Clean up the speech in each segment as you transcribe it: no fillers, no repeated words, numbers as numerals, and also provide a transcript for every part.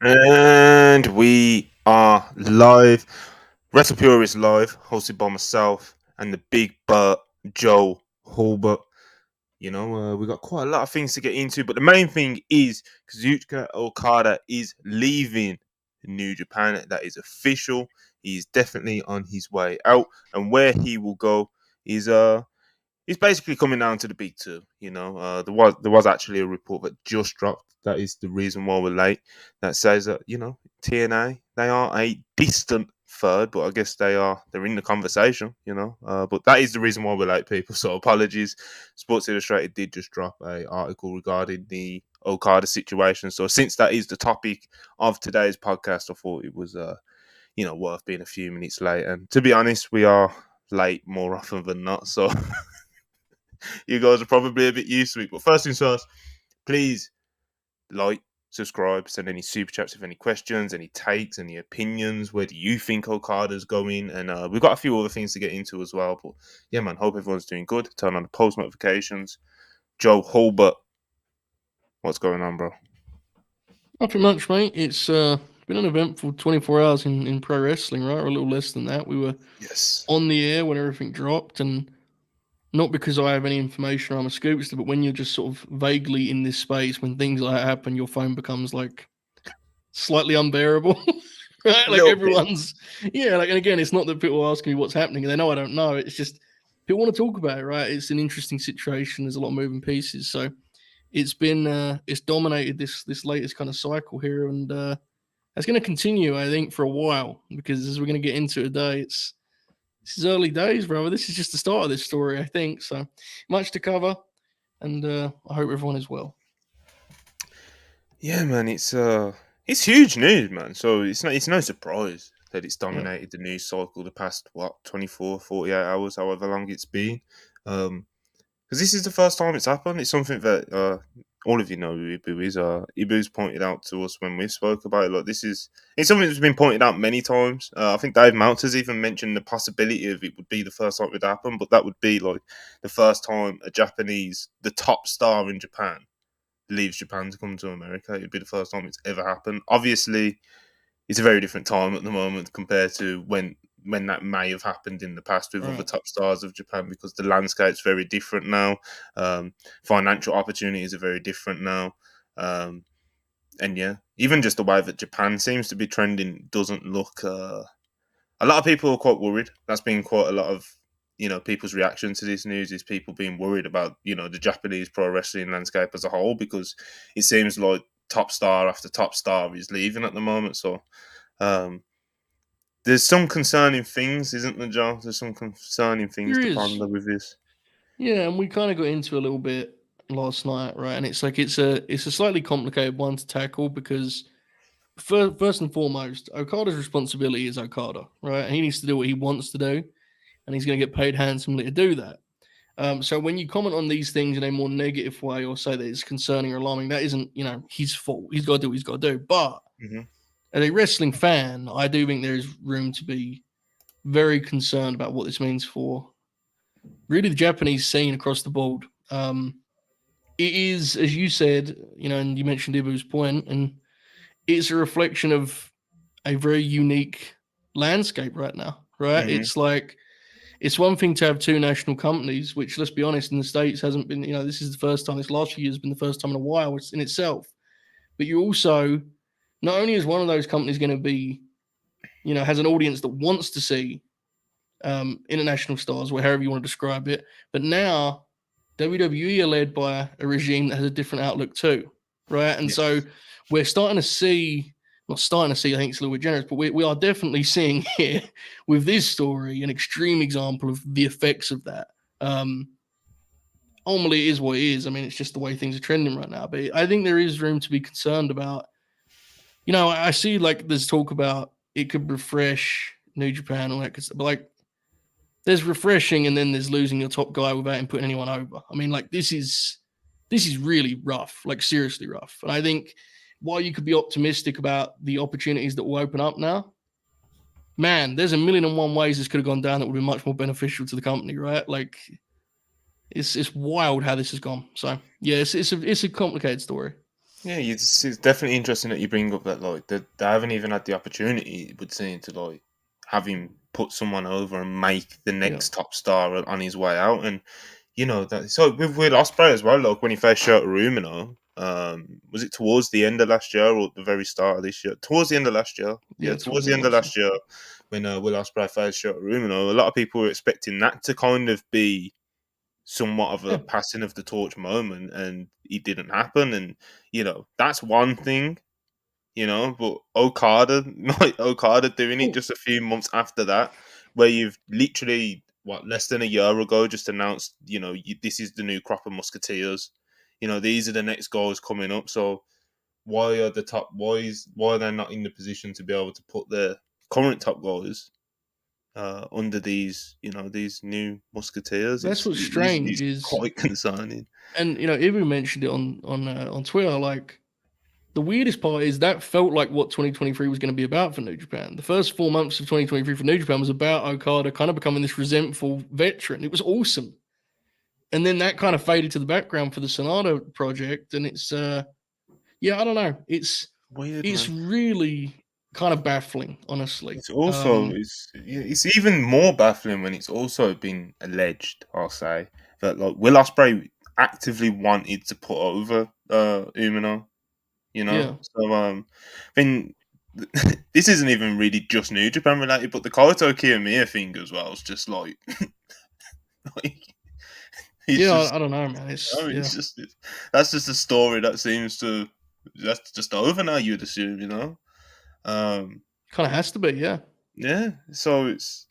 And we are live. WrestlePurists live, hosted by myself and the big Bert Joe Hulbert. We got quite a lot of things to get into, but the main thing is Kazuchika Okada is leaving New Japan. That is official. He is definitely on his way out, and where he will go is he's basically coming down to the big two. There was actually a report that just dropped. That is the reason why we're late. That says that TNA, they are a distant third, but I guess they're in the conversation. But that is the reason why we're late, people. So apologies. Sports Illustrated did just drop a article regarding the Okada situation. So since that is the topic of today's podcast, I thought it was worth being a few minutes late. And to be honest, we are late more often than not. So you guys are probably a bit used to it. But first things first, please like, subscribe, send any super chats with any questions, any takes, any opinions. Where do you think Okada's going? And we've got a few other things to get into as well. But yeah, man, hope everyone's doing good. Turn on the post notifications. Joe Hulbert, what's going on, bro? Nothing much, mate. It's been an eventful 24 hours in pro wrestling, right? Or a little less than that. We were Yes. on the air when everything dropped, and not because I have any information or I'm a scoopster, but when you're just sort of vaguely in this space, when things like that happen, your phone becomes like slightly unbearable. Right? A Like little bit. everyone's, yeah. Like, and again, it's not that people are asking me what's happening and they know I don't know. It's just people want to talk about it, right? It's an interesting situation. There's a lot of moving pieces, so it's dominated this latest kind of cycle here, and that's going to continue, I think, for a while, because as we're going to get into today, this is early days, brother. This is just the start of this story, I think. So much to cover, and I hope everyone is well. Yeah, man, it's huge news, man. So it's no surprise that it's Yeah. dominated the news cycle the past 24, 48 hours, however long it's been. Because this is the first time it's happened. It's something that all of you know who Ibu is. Ibu's pointed out to us when we spoke about it. Like, it's something that's been pointed out many times. I think Dave Meltzer's even mentioned the possibility of it would be the first time it would happen, but that would be like the first time the top star in Japan, leaves Japan to come to America. It'd be the first time it's ever happened. Obviously, it's a very different time at the moment compared to when that may have happened in the past with other Right. top stars of Japan, because the landscape's very different now. Financial opportunities are very different now. And yeah, even just the way that Japan seems to be trending doesn't look. A lot of people are quite worried. That's been quite a lot of people's reaction to this news, is people being worried about the Japanese pro wrestling landscape as a whole, because it seems like top star after top star is leaving at the moment. So um, there's some concerning things, isn't there, John? There's some concerning things There to is. ponder with this. Yeah, and we kind of got into a little bit last night, right? And it's like it's a slightly complicated one to tackle, because first and foremost, Okada's responsibility is Okada, right? And he needs to do what he wants to do, and he's going to get paid handsomely to do that. So when you comment on these things in a more negative way, or say that it's concerning or alarming, that isn't, his fault. He's got to do what he's got to do. But Mm-hmm. as a wrestling fan, I do think there is room to be very concerned about what this means for really the Japanese scene across the board. It is, as you said, and you mentioned Ibu's point, and it's a reflection of a very unique landscape right now, right? Mm-hmm. It's like it's one thing to have two national companies, which, let's be honest, in the States hasn't been, this is the first time, this last few years has been the first time in a while in itself. But you also, not only is one of those companies going to be, has an audience that wants to see international stars, or however you want to describe it, but now WWE are led by a regime that has a different outlook too, right? And so Yes. we're starting to see, not starting to see, I think it's a little bit generous, but we are definitely seeing here with this story an extreme example of the effects of that. Ultimately, it is what it is. I mean, it's just the way things are trending right now. But I think there is room to be concerned about. I see like there's talk about it could refresh New Japan, all that, but like there's refreshing and then there's losing your top guy without him putting anyone over. I mean, like this is really rough, like seriously rough. And I think while you could be optimistic about the opportunities that will open up now, man, there's a million and one ways this could have gone down that would be much more beneficial to the company, right? Like it's wild how this has gone. So yeah, it's a complicated story. Yeah, it's definitely interesting that you bring up that like they haven't even had the opportunity, it would seem, to like have him put someone over and make the Yeah, next top star on his way out. And you know that so with Osprey as well. Like when he first shot Rumino, was it towards the end of last year or the very start of this year? Towards the end of last year, yeah, yeah, towards towards the the end end of last year. last year when Will Osprey first shot Rumino, a lot of people were expecting that to kind of be somewhat of a Yeah, passing of the torch moment, and it didn't happen. And you know that's one thing, you know. But Okada, like Okada doing it well, just a few months after that, where you've literally what less than a year ago just announced, you know, this is the new crop of musketeers. You know, these are the next guys coming up. So why are the top? Why are they not in the position to be able to put their current top guys under these, you know, these new musketeers? that's what's It's strange is, quite concerning. and even mentioned it on Twitter. Like the weirdest part is that felt like what 2023 was going to be about for New Japan. The first 4 months of 2023 for New Japan was about Okada kind of becoming this resentful veteran. It was awesome, and then that kind of faded to the background for the Sonata project, and it's yeah, I don't know. Weird, It's man. really kind of baffling, honestly. It's also it's even more baffling when it's also been alleged, I'll say, that like Will Ospreay actively wanted to put over Umino, you know? Yeah, So then this isn't even really just New Japan related, but the Kaito Kiyomiya thing as well is just like, like it's yeah. just I don't know, man. I It's mean, yeah, that's just a story that seems to that's just over now, you'd assume, you know? Um kind of has to be. Yeah, yeah, so it's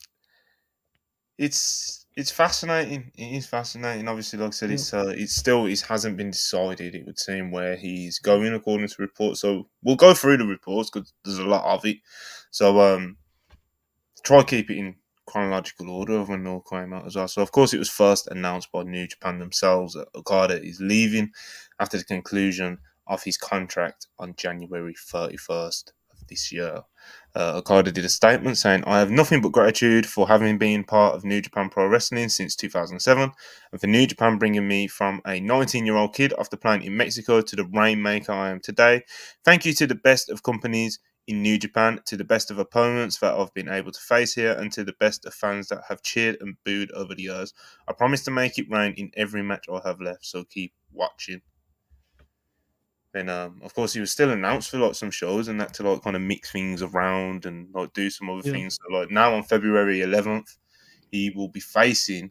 fascinating. It is fascinating. Obviously, like I said, yeah, it's still it hasn't been decided. It would seem where he's going according to reports. So we'll go through the reports because there's a lot of it. So try to keep it in chronological order of when it all came out as well. So of course, it was first announced by New Japan themselves that Okada is leaving after the conclusion of his contract on January 31st of this year. Okada did a statement saying, I have nothing but gratitude for having been part of New Japan Pro Wrestling since 2007 and for New Japan bringing me from a 19-year-old kid off the plane in Mexico to the rainmaker I am today. Thank you to the best of companies in New Japan, to the best of opponents that I've been able to face here, and to the best of fans that have cheered and booed over the years. I promise to make it rain in every match I have left, so keep watching. Then, of course, he was still announced for like some shows and that to like kind of mix things around and like do some other yeah. things. So, like now on February 11th, he will be facing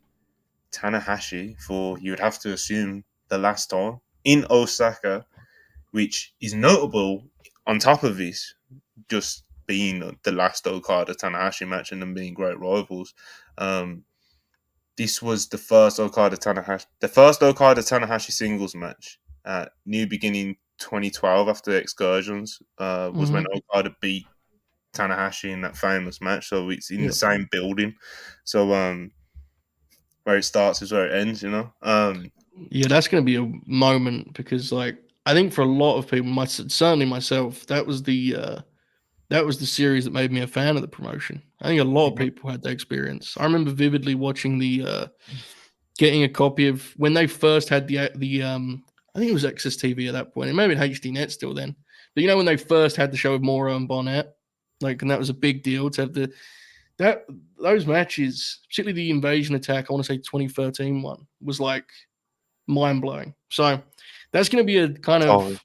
Tanahashi for you would have to assume the last time in Osaka, which is notable. On top of this, just being the last Okada Tanahashi match and them being great rivals. Um, this was the first Okada Tanahashi singles match at New Beginning 2012 after the excursions was when Hmm. Okada beat Tanahashi in that famous match. So it's in the Yeah, same building. So where it starts is where it ends, you know. yeah. That's going to be a moment because, like, I think for a lot of people, certainly myself, that was the series that made me a fan of the promotion. I think a lot of Mhm. people had that experience. I remember vividly watching getting a copy of when they first had the I think it was Access TV at that point. It may have been HD Net still then. But when they first had the show with Moro and Bonnet, like, and that was a big deal to have that those matches, particularly the Invasion Attack, I want to say 2013 one, was like mind blowing. So that's going to be a kind Oh of,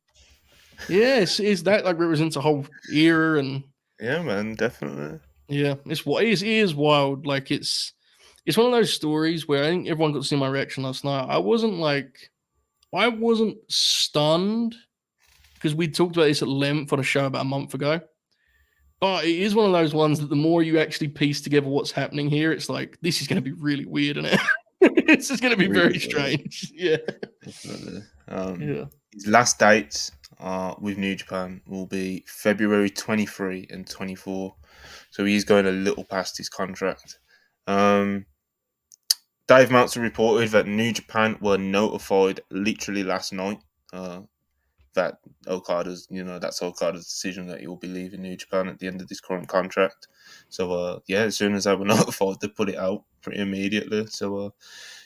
yes, is that like represents a whole era. And yeah, man, definitely. yeah, it is wild. Like it's one of those stories where I think everyone got to see my reaction last night. I wasn't stunned because we talked about this at length on a show about a month ago. But it is one of those ones that the more you actually piece together what's happening here, it's like this is going to be really weird, and it's just going to be very Really, strange. Yeah, definitely. yeah, His last dates with New Japan will be February 23 and 24. So he's going a little past his contract. Um, Dave Meltzer reported that New Japan were notified literally last night uh, that that's Okada's decision that he will be leaving New Japan at the end of this current contract. So, yeah, as soon as they were notified, they put it out pretty immediately. So,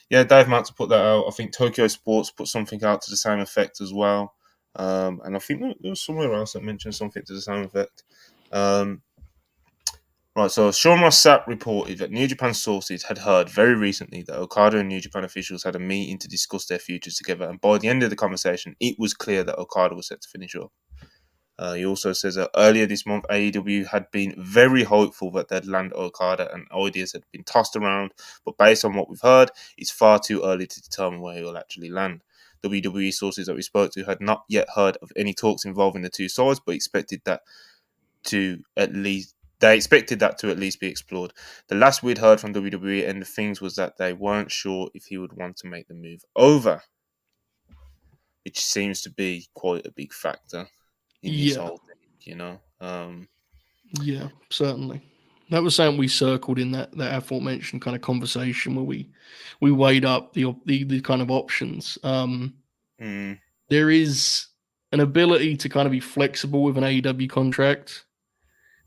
yeah, Dave Meltzer put that out. I think Tokyo Sports put something out to the same effect as well. And I think there was somewhere else that mentioned something to the same effect. Right, so Sean Ross Sapp reported that New Japan sources had heard very recently that Okada and New Japan officials had a meeting to discuss their futures together, and by the end of the conversation, it was clear that Okada was set to finish up. He also says that earlier this month, AEW had been very hopeful that they'd land Okada, and ideas had been tossed around, but based on what we've heard, it's far too early to determine where he will actually land. WWE sources that we spoke to had not yet heard of any talks involving the two sides, but expected that to at least be explored. The last we'd heard from WWE and the things was that they weren't sure if he would want to make the move over, which seems to be quite a big factor in this Yeah, whole thing, you know. yeah, certainly. That was something we circled in that aforementioned kind of conversation where we weighed up the kind of options. Mm, There is an ability to kind of be flexible with an AEW contract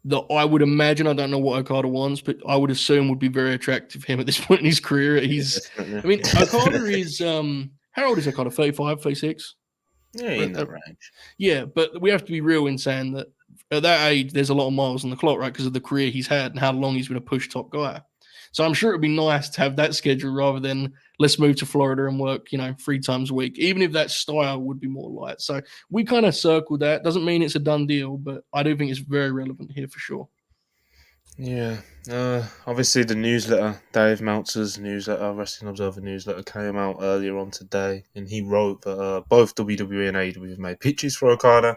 that I would imagine, I don't know what Okada wants, but I would assume would be very attractive to him at this point in his career. I mean, Okada is, how old is Okada? 35, 36? yeah, in that range. Yeah, but we have to be real in saying that at that age, there's a lot of miles on the clock, right? Because of the career he's had and how long he's been a push top guy. So I'm sure it'd be nice to have that schedule rather than let's move to Florida and work, 3 times a week, even if that style would be more light. So we kind of circled that. Doesn't mean it's a done deal, but I do think it's very relevant here for sure. Yeah. Obviously, the newsletter, Dave Meltzer's newsletter, Wrestling Observer newsletter, came out earlier on today, and he wrote that both WWE and AEW have made pitches for Okada.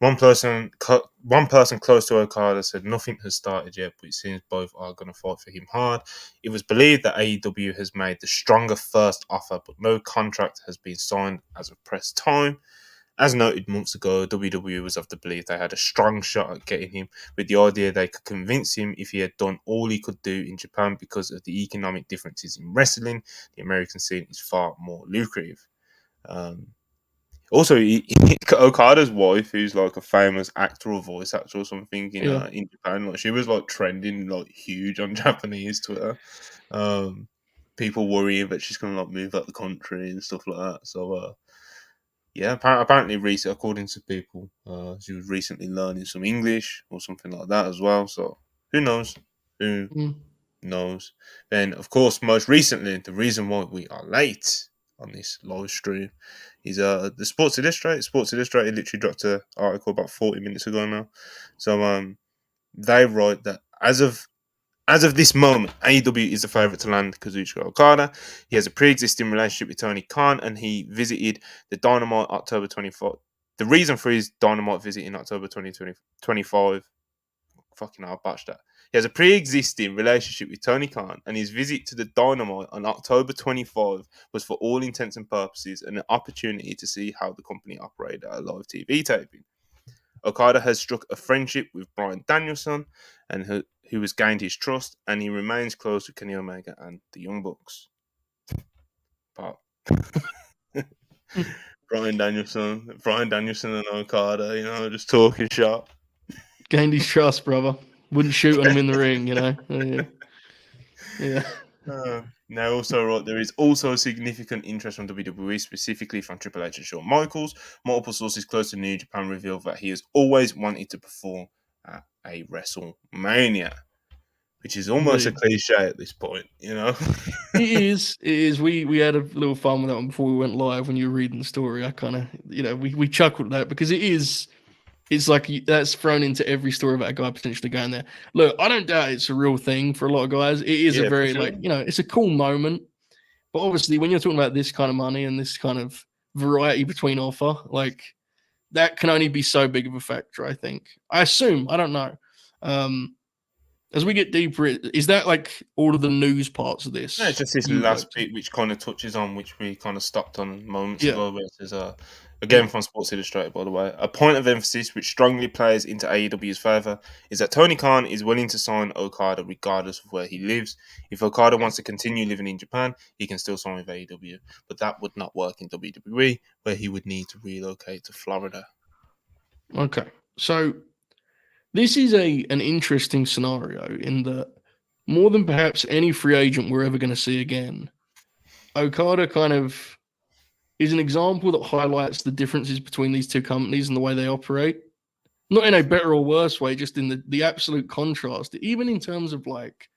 One person close to Okada said nothing has started yet, but it seems both are going to fight for him hard. It was believed that AEW has made the stronger first offer, but no contract has been signed as of press time. As noted months ago, WWE was of the belief they had a strong shot at getting him, with the idea they could convince him if he had done all he could do in Japan because of the economic differences in wrestling. The American scene is far more lucrative. Um, Also, Okada's wife, who's like a famous actor or voice actor or something Yeah. in Japan, like she was like trending like huge on Japanese Twitter. People worrying that she's gonna like move out the country and stuff like that. So, yeah, apparently, recently, according to people, she was recently learning some English or something like that as well. So, who knows? Who Mm. knows? Then, of course, most recently, the reason why we are late on this live stream is the Sports Illustrated. Sports Illustrated literally dropped an article about 40 minutes ago now. So they write that as of this moment, AEW is the favourite to land Kazuchika Okada. He has a pre-existing relationship with Tony Khan, and he visited the Dynamite October 24th. The reason for his Dynamite visit in October 2025, fucking hell, I botched that. He has a pre-existing relationship with Tony Khan, and his visit to the Dynamite on October 25 was for all intents and purposes an opportunity to see how the company operated at a live TV taping. Okada has struck a friendship with Bryan Danielson, and who has gained his trust, and he remains close with Kenny Omega and the Young Bucks. But Bryan Danielson and Okada, just talking shop. Gained his trust, brother. Wouldn't shoot on him in the ring, Yeah. Now, also, right, there is also significant interest from WWE, specifically from Triple H and Shawn Michaels. Multiple sources close to New Japan reveal that he has always wanted to perform at a WrestleMania, which is almost a Indeed. cliche at this point. It is. It is. We had a little fun with that one before we went live when you were reading the story. I kind of, we chuckled at that because it is. It's like that's thrown into every story about a guy potentially going there. Look, I don't doubt it's a real thing for a lot of guys. It is a Yeah, for very sure. it's a cool moment. But obviously, when you're talking about this kind of money and this kind of variety between offer, like that can only be so big of a factor. I think. I assume. I don't know. As we get deeper, is that like all of the news parts of No, it's this just this you read? last bit which kind of touches on which we kind of stopped on moments Yeah, ago. Where it says, yeah. again from Sports Illustrated, by the way, a point of emphasis which strongly plays into AEW's favour is that Tony Khan is willing to sign Okada regardless of where he lives. If Okada wants to continue living in Japan, he can still sign with AEW, but that would not work in WWE, where he would need to relocate to Florida. Okay, so this is an interesting scenario in that more than perhaps any free agent we're ever going to see again, Okada kind of is an example that highlights the differences between these two companies and the way they operate. Not in a better or worse way, just in the absolute contrast, even in terms of like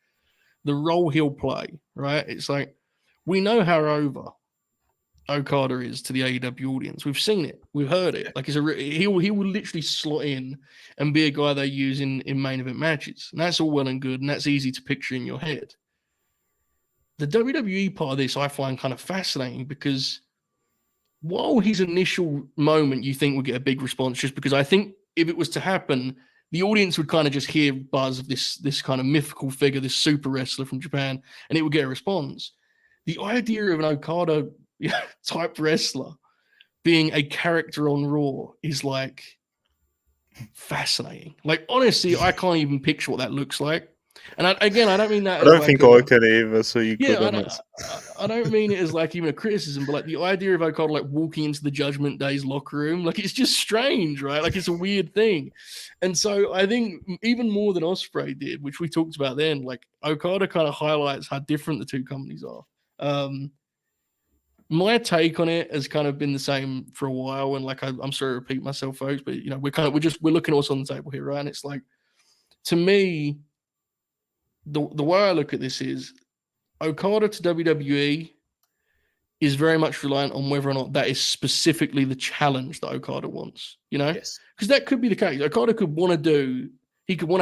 the role he'll play, right? It's like we know how over Okada is to the AEW audience. We've seen it, we've heard it. Like he will literally slot in and be a guy they use in main event matches, and that's all well and good, and that's easy to picture in your head. The WWE part of this I find kind of fascinating because while his initial moment you think would get a big response, just because I think if it was to happen, the audience would kind of just hear buzz of this kind of mythical figure, this super wrestler from Japan, and it would get a response. The idea of an Okada type wrestler being a character on Raw is like fascinating. Like honestly, I can't even picture what that looks like. And I don't mean that. I don't think I can either. So you could. I don't mean it as like even a criticism, but like the idea of Okada like walking into the Judgment Day's locker room, like it's just strange, right? Like it's a weird thing. And so I think even more than Ospreay did, which we talked about then, like Okada kind of highlights how different the two companies are. My take on it has kind of been the same for a while, and like I'm sorry to repeat myself, folks, but you know we're looking also on the table here, right? And it's like to me, the way I look at this is Okada to WWE is very much reliant on whether or not that is specifically the challenge that Okada wants, you know? Yes. Because that could be the case. Okada could want to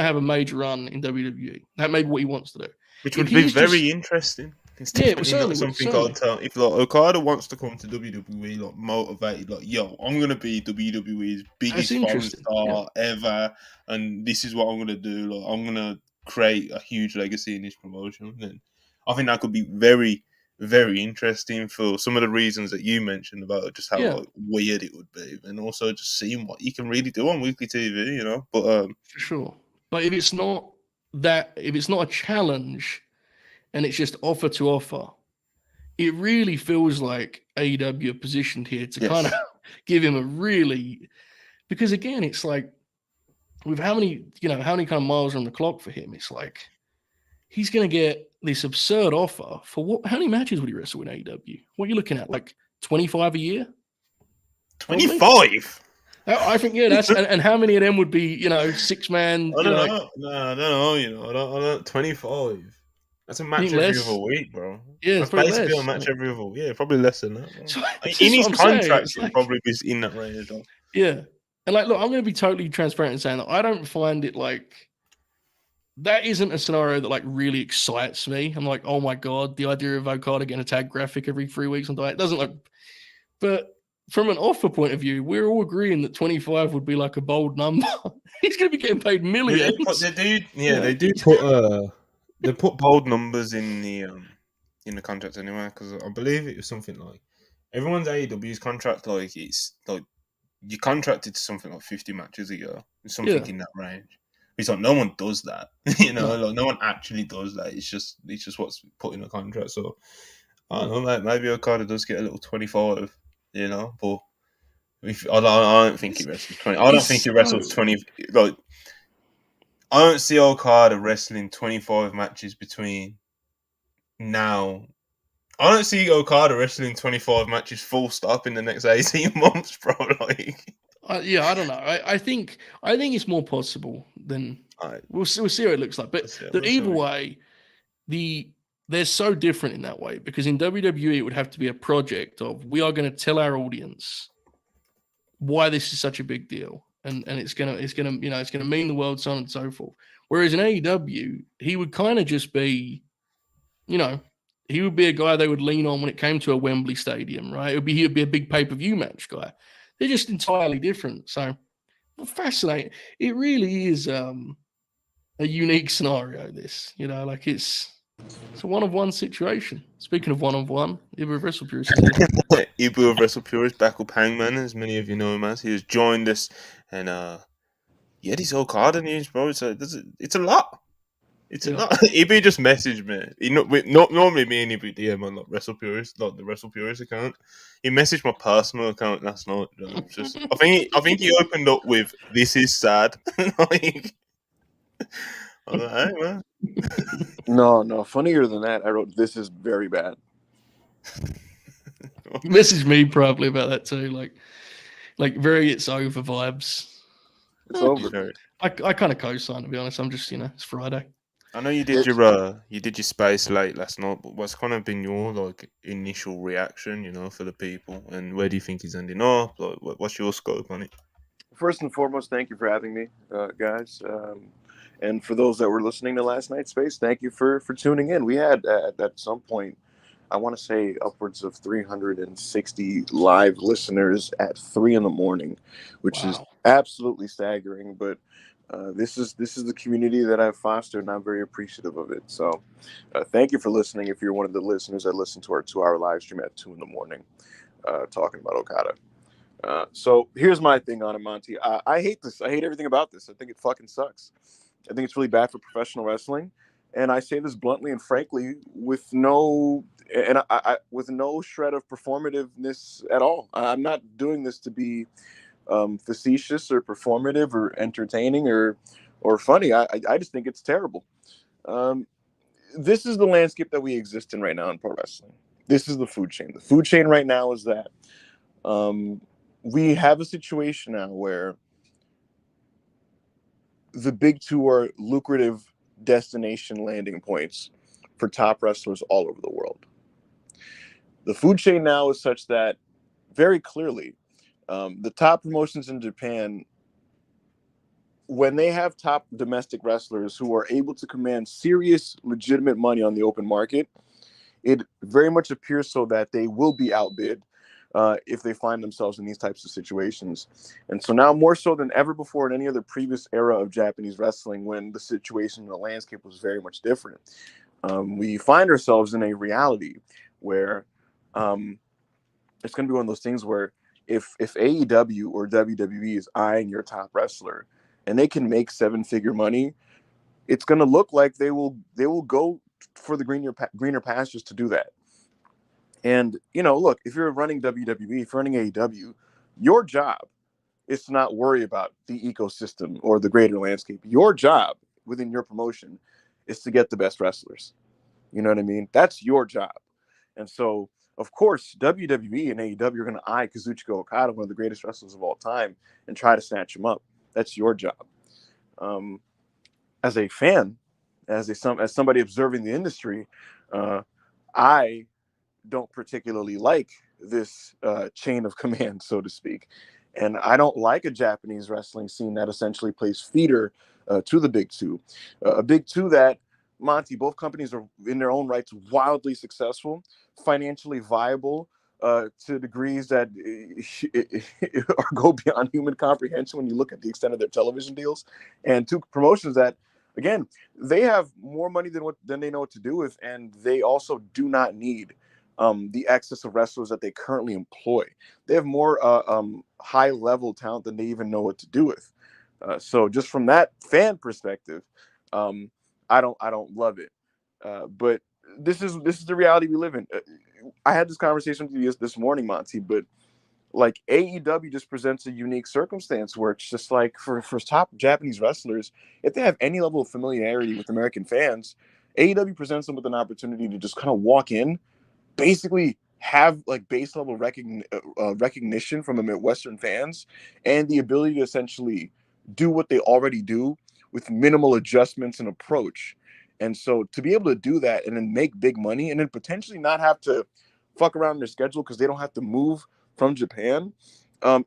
have a major run in WWE. That may be what he wants to do. Which would be very interesting. It's definitely not something I'd tell. If like Okada wants to come to WWE, like motivated, like yo, I'm gonna be WWE's biggest foreign star ever, and this is what I'm gonna do. Like I'm gonna create a huge legacy in this promotion. Then I think that could be very, very interesting for some of the reasons that you mentioned about just how like, weird it would be, and also just seeing what you can really do on weekly TV. You know, but for sure. But if it's not a challenge, and it's just offer to offer, it really feels like AEW are positioned here to kind of give him a really, because again, it's like with how many kind of miles on the clock for him, it's like he's going to get this absurd offer for what? How many matches would he wrestle in AEW? What are you looking at? Like 25 a year? 25? I think that's and how many of them would be 6-man? I don't know. No, I don't know. I don't 25. That's a match every other week, bro. Yeah, that's basically a match every other week. Yeah, probably less than that. So, in his contract, it probably be in that range. Though. Yeah, and like, look, I'm going to be totally transparent in saying that I don't find it like that isn't a scenario that like really excites me. I'm like, oh my god, the idea of Okada getting a tag graphic every 3 weeks on that doesn't like. But from an offer point of view, we're all agreeing that 25 would be like a bold number. He's going to be getting paid millions. They do put. They put bold numbers in the contract anyway, because I believe it was something like everyone's AEW's contract, like it's like you contracted to something like 50 matches a year, something in that range. It's like no one does that, like no one actually does that. It's just what's put in the contract. So I don't know, maybe Okada does get a little 25, but I don't think he wrestles 20. I don't think he wrestles 20. Like I don't see Okada wrestling 25 matches between now. I don't see Okada wrestling 25 matches full stop in the next 18 months, bro. Like, I don't know. I think it's more possible than we'll see what it looks like. But either way, they're so different in that way, because in WWE it would have to be a project of we are going to tell our audience why this is such a big deal. And it's gonna mean the world, so on and so forth. Whereas in AEW, he would kind of just be, he would be a guy they would lean on when it came to a Wembley Stadium, right? He'd be a big pay-per-view match guy. They're just entirely different. So fascinating. It really is a unique scenario. This, like it's a one-of-one situation. Speaking of one-of-one, Ibu of WrestlePurists. Ibu of WrestlePurists, back up Hangman, as many of you know him as. He has joined us, and this Okada news, bro. It's a lot. It's a lot. Ibu just messaged me. Not normally me and Ibu DM on WrestlePurists, not the WrestlePurists account. He messaged my personal account last night. I think he opened up with "This is sad." Like, I was like, hey, man. No. Funnier than that, I wrote, "This is very bad." Message me probably about that too. Like very it's over vibes. It's over. I kind of co-sign, to be honest. I'm just, it's Friday. I know you did your space late last night, but what's kind of been your like initial reaction, for the people, and where do you think he's ending up? Like, what's your scope on it? First and foremost, thank you for having me, guys. And for those that were listening to last night's space, thank you for tuning in. We had at some point, I want to say upwards of 360 live listeners at 3 a.m, which is absolutely staggering. But this is the community that I've fostered, and I'm very appreciative of it. So thank you for listening. If you're one of the listeners that listened to our 2-hour live stream at 2 a.m, talking about Okada. So here's my thing on it, Monty. I hate this. I hate everything about this. I think it fucking sucks. I think it's really bad for professional wrestling, and I say this bluntly and frankly with no with no shred of performativeness at all. I'm not doing this to be facetious or performative or entertaining or funny. I just think it's terrible. This is the landscape that we exist in right now in pro wrestling. This is the food chain. The food chain right now is that we have a situation now where the big two are lucrative destination landing points for top wrestlers all over the world. The food chain now is such that very clearly the top promotions in Japan, when they have top domestic wrestlers who are able to command serious, legitimate money on the open market, it very much appears so that they will be outbid if they find themselves in these types of situations. And so now more so than ever before in any other previous era of Japanese wrestling, when the situation in the landscape was very much different, we find ourselves in a reality where it's going to be one of those things where if AEW or WWE is eyeing your top wrestler and they can make 7-figure money, it's going to look like they will go for the greener pastures to do that. And, look, if you're running WWE, if you're running AEW, your job is to not worry about the ecosystem or the greater landscape. Your job within your promotion is to get the best wrestlers. You know what I mean? That's your job. And so, of course, WWE and AEW are going to eye Kazuchika Okada, one of the greatest wrestlers of all time, and try to snatch him up. That's your job. As a fan, as somebody observing the industry, I don't particularly like this chain of command, so to speak. And I don't like a Japanese wrestling scene that essentially plays feeder to the big two. A big two that, Monty, both companies are in their own rights wildly successful, financially viable to degrees that go beyond human comprehension when you look at the extent of their television deals. And two promotions that, again, they have more money than they know what to do with, and they also do not need the excess of wrestlers that they currently employ. They have more high-level talent than they even know what to do with. So just from that fan perspective, I don't love it. But this is the reality we live in. I had this conversation with you this morning, Monty, but like AEW just presents a unique circumstance where it's just like for top Japanese wrestlers, if they have any level of familiarity with American fans, AEW presents them with an opportunity to just kind of walk in, basically have like base level recognition from the Midwestern fans, and the ability to essentially do what they already do with minimal adjustments and approach. And so to be able to do that and then make big money and then potentially not have to fuck around in their schedule because they don't have to move from Japan,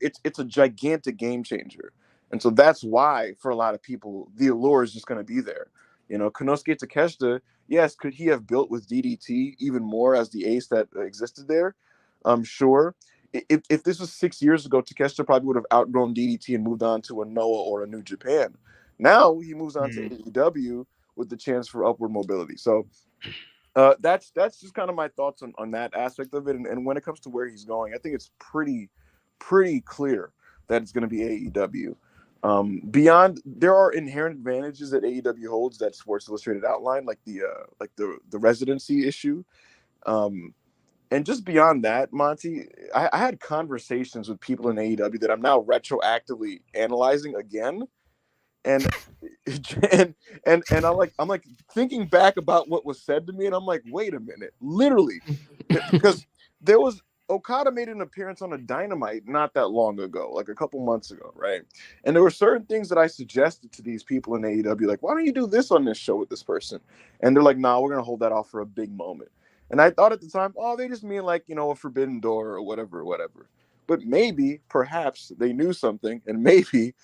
it's a gigantic game changer. And so that's why for a lot of people the allure is just going to be there. Konosuke Takeshita, yes, could he have built with DDT even more as the ace that existed there? Sure. If this was 6 years ago, Takeshita probably would have outgrown DDT and moved on to a Noah or a New Japan. Now he moves on to AEW with the chance for upward mobility. So that's just kind of my thoughts on that aspect of it. And when it comes to where he's going, I think it's pretty clear that it's going to be AEW. Beyond, there are inherent advantages that AEW holds that Sports Illustrated outlined, like the residency issue. And just beyond that, Monty, I had conversations with people in AEW that I'm now retroactively analyzing again. And I'm like thinking back about what was said to me, and I'm like, wait a minute, literally, because there was Okada made an appearance on a Dynamite not that long ago, like a couple months ago, right? And there were certain things that I suggested to these people in AEW, like, why don't you do this on this show with this person? And they're like, nah, we're gonna hold that off for a big moment. And I thought at the time, oh, they just mean like, a forbidden door or whatever, whatever. But maybe, perhaps, they knew something, and maybe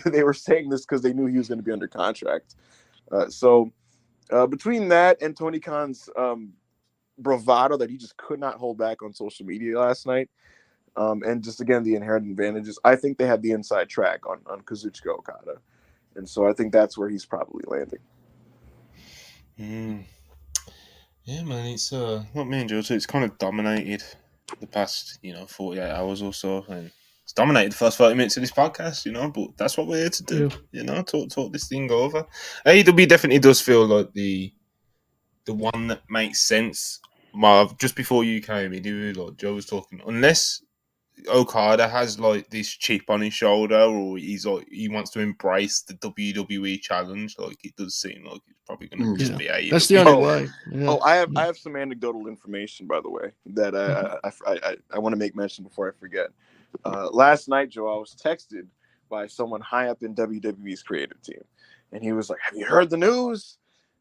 they were saying this because they knew he was going to be under contract. So between that and Tony Khan's bravado that he just could not hold back on social media last night, and just again the inherent advantages, I think they had the inside track on Kazuchika Okada, and so I think that's where he's probably landing. Yeah, man, it's what me and Joe said, it's kind of dominated the past 48 hours or so, and it's dominated the first 30 minutes of this podcast, but that's what we're here to do. Talk this thing over. AEW definitely does feel like the one that makes sense. Just before you came in, like Joe was talking, unless Okada has like this chip on his shoulder, or he's like he wants to embrace the WWE challenge, like it does seem like it's probably going to just be AEW. That's the only way. Yeah. I have some anecdotal information, by the way, that I want to make mention before I forget. Last night, Joe, I was texted by someone high up in WWE's creative team, and he was like, "Have you heard the news?"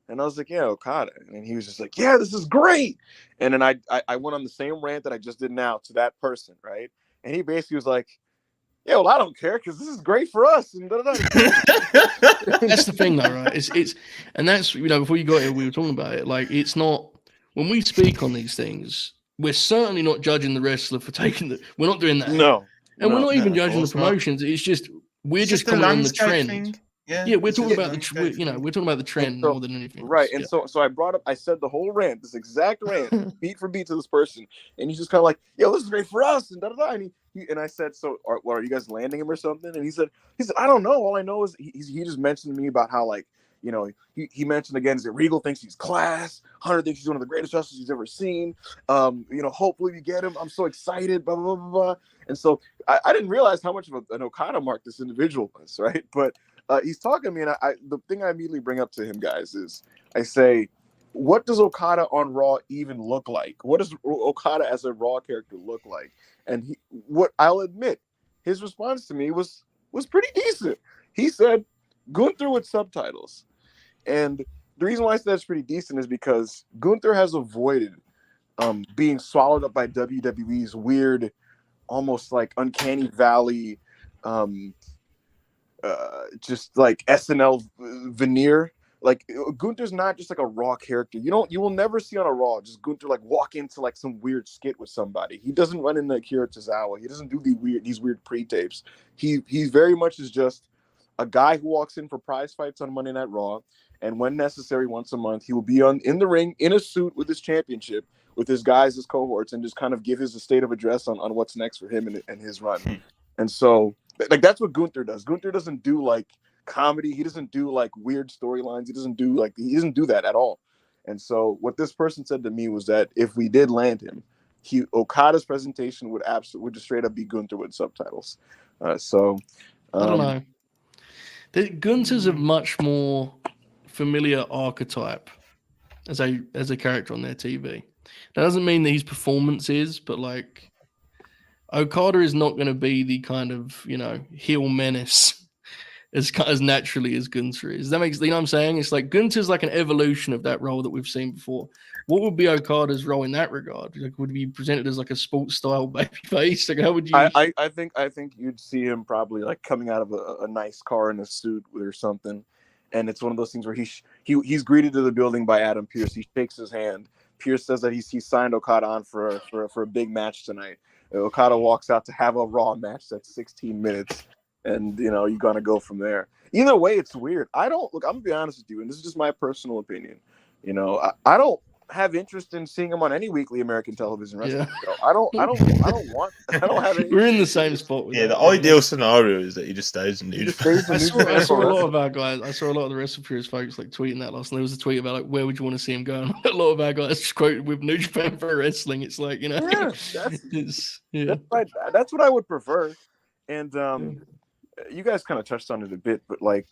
And I was like, "Yeah, Okada." And he was just like, "Yeah, this is great." And then I went on the same rant that I just did now to that person, right? And he basically was like, "Yeah, well, I don't care because this is great for us." And that's the thing, though, right? It's and that's before you got here, we were talking about it. Like, it's not when we speak on these things, we're certainly not judging the wrestler for taking the. We're not doing that. No, and we're not even judging the promotions. Not. It's just we're just coming on the trend. Thing. Yeah, we're talking about we're talking about the trend more than anything. Right, and so I said the whole rant, this exact rant, beat for beat to this person, and he's just kind of like, "Yo, this is great for us," and da da da. And I said, "So, are you guys landing him or something?" And he said, "I don't know. All I know is he just mentioned to me about how he mentioned again is that Regal thinks he's class, Hunter thinks he's one of the greatest wrestlers he's ever seen. Hopefully we get him. I'm so excited, blah blah blah blah." And so I didn't realize how much of an Okada mark this individual was, right? But he's talking to me, and the thing I immediately bring up to him, guys, is I say, what does Okada on Raw even look like? What does Okada as a Raw character look like? And what I'll admit, his response to me was pretty decent. He said, Gunther with subtitles. And the reason why I said that's pretty decent is because Gunther has avoided being swallowed up by WWE's weird, almost like uncanny valley, just like SNL veneer. Like Gunther's not just like a Raw character. You will never see on a Raw just Gunther like walk into like some weird skit with somebody. He doesn't run into Akira Tozawa. He doesn't do these weird pre-tapes. He very much is just a guy who walks in for prize fights on Monday Night Raw, and when necessary, once a month, he will be in the ring in a suit with his championship, with his guys, his cohorts, and just kind of give his state of address on what's next for him and his run. And so, like, that's what Gunther does. Gunther doesn't do like comedy. He doesn't do like weird storylines. He doesn't do that at all. And so, what this person said to me was that if we did land him, Okada's presentation would just straight up be Gunther with subtitles. I don't know. Gunther's a much more familiar archetype as a character on their TV. That doesn't mean that his performance is, but like Okada is not going to be the kind of heel menace as naturally as Gunther is. That makes, you know what I'm saying? It's like Gunther's like an evolution of that role that we've seen before. What would be Okada's role in that regard? Like, would he be presented as like a sports style babyface? Like, how would you? I think you'd see him probably like coming out of a nice car in a suit or something, and it's one of those things where he's greeted to the building by Adam Pearce. He shakes his hand. Pearce says that he signed Okada on for a big match tonight. Okada walks out to have a Raw match that's 16 minutes. And you're gonna go from there. Either way, it's weird. I'm gonna be honest with you, and this is just my personal opinion. I don't have interest in seeing him on any weekly American television wrestling show. I don't have any. We're in the same spot. With the ideal scenario is that he just stays in New Japan. I saw a lot of our guys. I saw a lot of the WrestlePurists folks like tweeting that last. And there was a tweet about like, where would you want to see him going? A lot of our guys just quoted with New Japan Pro Wrestling. It's like that's what I would prefer. And you guys kind of touched on it a bit, but like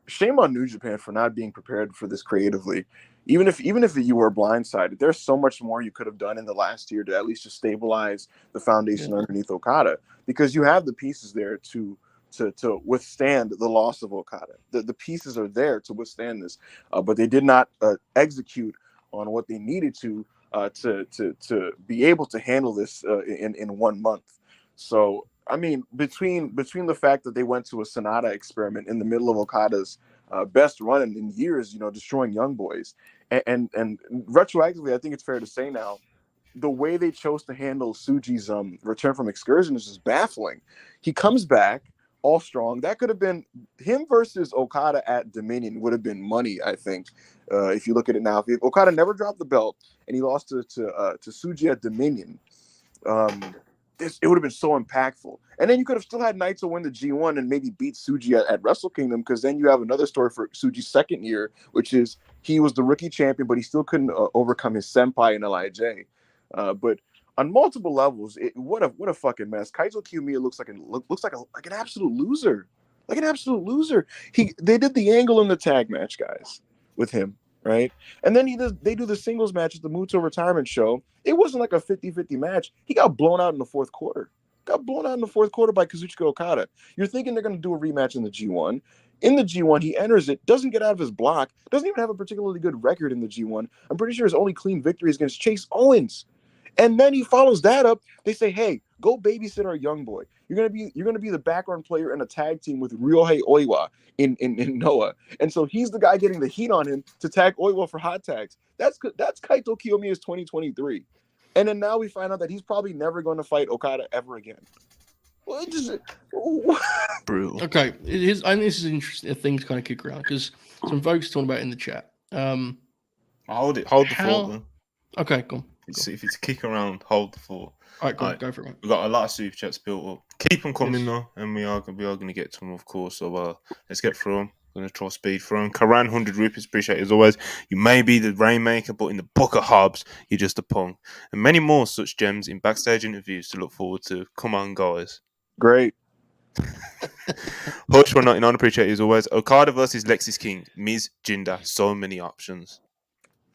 shame on New Japan for not being prepared for this creatively. Even if you were blindsided, there's so much more you could have done in the last year to at least just stabilize the foundation underneath Okada, because you have the pieces there to withstand the loss of Okada. The pieces are there to withstand this, but they did not execute on what they needed to be able to handle this in 1 month. So I mean, between the fact that they went to a Sonata experiment in the middle of Okada's best run in years, destroying young boys, and retroactively, I think it's fair to say now, the way they chose to handle Tsuji's return from excursion is just baffling. He comes back all strong. That could have been him versus Okada at Dominion, would have been money, I think. If you look at it now, if Okada never dropped the belt and he lost to Tsuji at Dominion, it would have been so impactful. And then you could have still had Naito win the G1 and maybe beat Tsuji at Wrestle Kingdom, because then you have another story for Tsuji's second year, which is he was the rookie champion, but he still couldn't overcome his senpai in LIJ. But on multiple levels, what a fucking mess. Kaito Kiyomiya looks like an absolute loser. Like an absolute loser. They did the angle in the tag match, guys, with him, right? And then they do the singles match at the Muto retirement show. It wasn't like a 50-50 match. He got blown out in the fourth quarter. Got blown out in the fourth quarter by Kazuchika Okada. You're thinking they're going to do a rematch in the G1. In the G1, he enters it, doesn't get out of his block, doesn't even have a particularly good record in the G1. I'm pretty sure his only clean victory is against Chase Owens. And then he follows that up. They say, "Hey, go babysit our young boy. You're gonna be the background player in a tag team with Ryohei Oiwa in Noah." And so he's the guy getting the heat on him to tag Oiwa for hot tags. That's Kaito Kiyomiya's 2023. And then now we find out that he's probably never going to fight Okada ever again. Well, Brutal. Okay, it is. I think this is interesting. Things kind of kick around because some folks talking about it in the chat. Hold the thought, man. Okay, cool. If it's kick around, hold the thought. All right, cool. Go for it. We've got a lot of super chats built up. Keep them coming though, and we are going to get to them, of course. So let's get through them. Going to try speed through them. Karan, 100 rupees, appreciate it as always. You may be the Rainmaker, but in the book of Hobbs, you're just a punk. And many more such gems in backstage interviews to look forward to. Come on, guys. Great. Hush 199, appreciate it as always. Okada versus Lexis King, Miz, Jinder, so many options.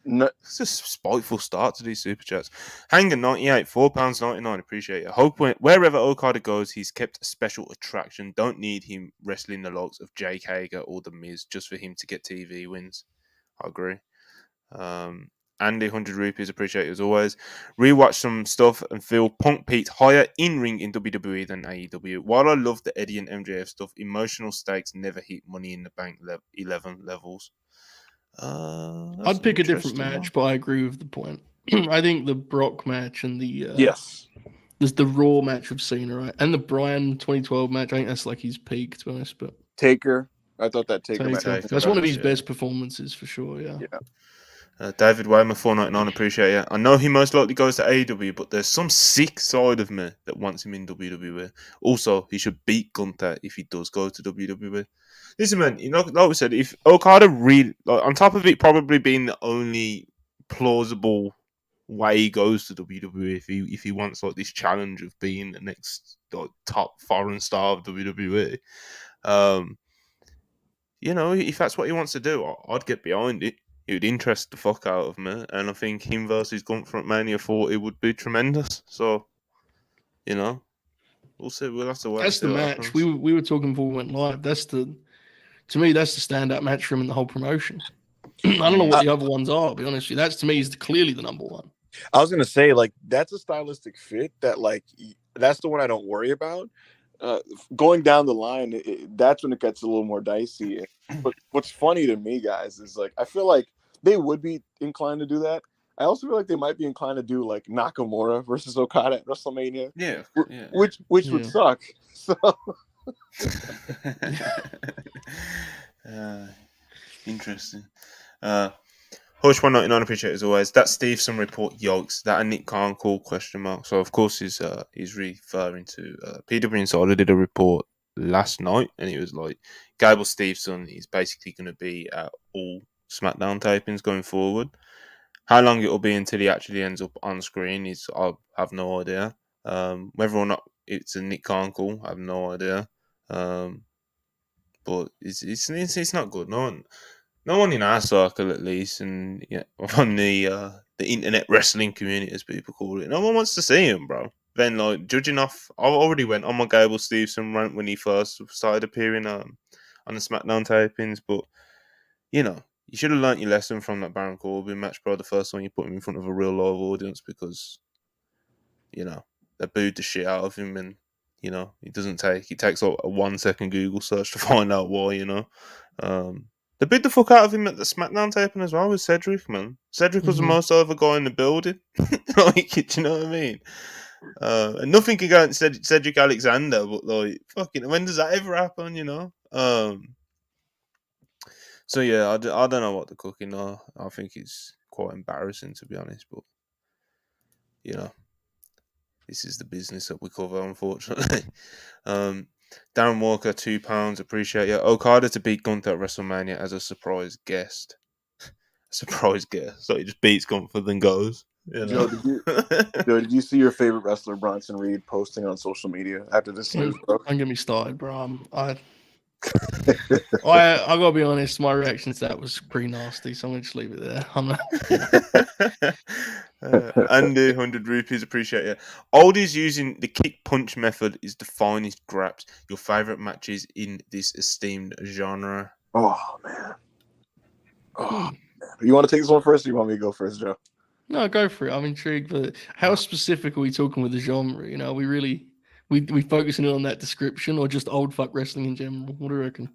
No. It's a spiteful start to these super chats. Hanger 98, £4.99. Appreciate it. Hope wherever Okada goes, he's kept a special attraction. Don't need him wrestling the likes of Jake Hager or The Miz just for him to get TV wins. I agree. Andy, 100 rupees. Appreciate it as always. Rewatch some stuff and feel Punk peaked higher in ring in WWE than AEW. While I love the Eddie and MJF stuff, emotional stakes never hit Money in the Bank 11 levels. I'd pick a different match, but I agree with the point. I think the Brock match and the yes, there's the Raw match of Cena, right, and the Bryan 2012 match. I think that's like his peak, to be honest. But Taker, I thought that Taker match. That's one of his best performances for sure. Yeah. David Wayman, 499, appreciate it. I know he most likely goes to AEW, but there's some sick side of me that wants him in WWE. Also, he should beat Gunther if he does go to WWE. Listen, man, like we said, if Okada really, on top of it probably being the only plausible way he goes to WWE, if he wants like this challenge of being the next top foreign star of WWE, if that's what he wants to do, I'd get behind it. It would interest the fuck out of me, and I think him versus Gunther at Mania 40 would be tremendous. So, we'll see. We'll have to wait. That's the match. We were talking before we went live. To me, that's the standout match for him in the whole promotion. I don't know what the other ones are, to be honest with you. That's, to me, is clearly the number one. I was going to say, like, that's a stylistic fit that, like, that's the one I don't worry about. Going down the line, that's when it gets a little more dicey. But what's funny to me, guys, is, like, I feel like they would be inclined to do that. I also feel like they might be inclined to do, like, Nakamura versus Okada at WrestleMania. Yeah. Which would suck. So... interesting. Hush 199, appreciate it as always. That Stevenson report, yikes. That a Nick Khan call, ? So of course he's referring to PW Insider did a report last night, and it was like Gable Stevenson is basically going to be at all SmackDown tapings going forward. How long it'll be until he actually ends up on screen I have no idea. Whether or not it's a Nick Khan call, I have no idea. But but it's not good. No one in our circle, at least, and on the internet wrestling community, as people call it, no one wants to see him, bro. Then, like, judging off, I already went on my Gable Stevenson rant when he first started appearing on the SmackDown tapings, but you should have learnt your lesson from that Baron Corbin match, bro. The first time you put him in front of a real live audience, because they booed the shit out of him, and he takes like a 1 second Google search to find out why. They beat the fuck out of him at the SmackDown taping as well with Cedric, man. Cedric was the most over guy in the building. Like, do you know what I mean? And nothing against Cedric Alexander, but like, fucking, when does that ever happen? So yeah, I don't know what the cooking are. I think it's quite embarrassing, to be honest. But this is the business that we cover, unfortunately. Darren Walker, £2, appreciate you. Okada to beat Gunther at WrestleMania as a surprise guest. So he just beats Gunther, then goes. Joe, did you see your favorite wrestler Bronson Reed posting on social media after this news broke? Don't get me started, bro. I gotta be honest. My reaction to that was pretty nasty, so I'm gonna just leave it there. I'm not. Andy, 100 rupees, appreciate it. Oldies using the kick punch method is the finest graps. Your favorite matches in this esteemed genre? Oh man. You want to take this one first, or you want me to go first, Joe? No, go for it. I'm intrigued. But how specific are we talking with the genre? We focusing on that description, or just old fuck wrestling in general? What do you reckon?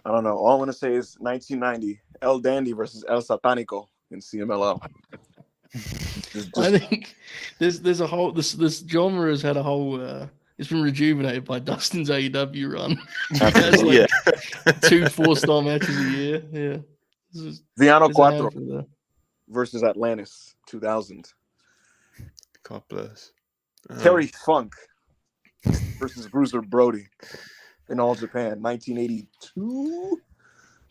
I don't know. All I'm gonna say is 1990 El Dandy versus El Satanico in CMLL. I think there's a whole this genre has had a whole. It's been rejuvenated by Dustin's AEW run. He has like 2 4-star matches a year. Yeah. Viano Cuatro versus Atlantis 2000. God bless. Terry Funk versus Bruiser Brody in All Japan 1982.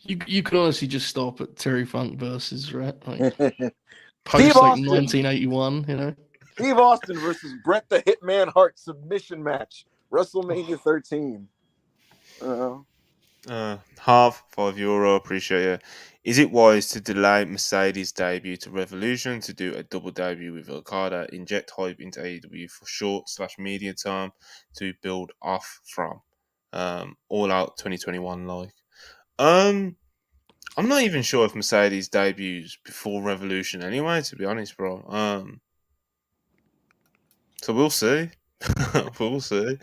You could honestly just stop at Terry Funk versus, right? Like, Steve post Austin. 1981, Steve Austin versus Bret the Hitman Hart submission match, WrestleMania 13. Half €5, appreciate it. Is it wise to delay Mercedes' debut to Revolution to do a double debut with Okada, inject hype into AEW for short/media term to build off from All Out 2021 like? I'm not even sure if Mercedes debuts before Revolution anyway, to be honest, bro. So we'll see. We'll see.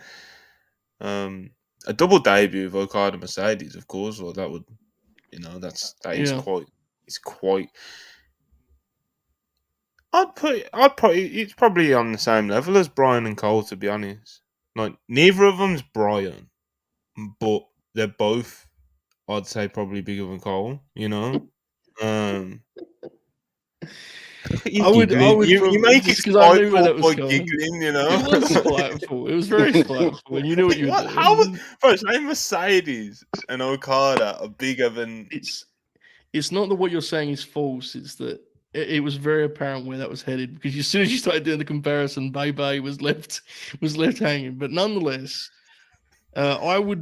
A double debut of Okada Mercedes, of course, or that would, it's quite. I'd put it's probably on the same level as Bryan and Cole, to be honest. Like, neither of them's Bryan, but they're both, I'd say, probably bigger than Cole. I would you make it because I knew where that was by going. giggling, It was spiteful. It was very spiteful, and you knew what you were doing. How was, bro? Mercedes and Okada are bigger than. It's not that what you're saying is false. It's that it was very apparent where that was headed, because as soon as you started doing the comparison, Bebe was left hanging. But nonetheless, I would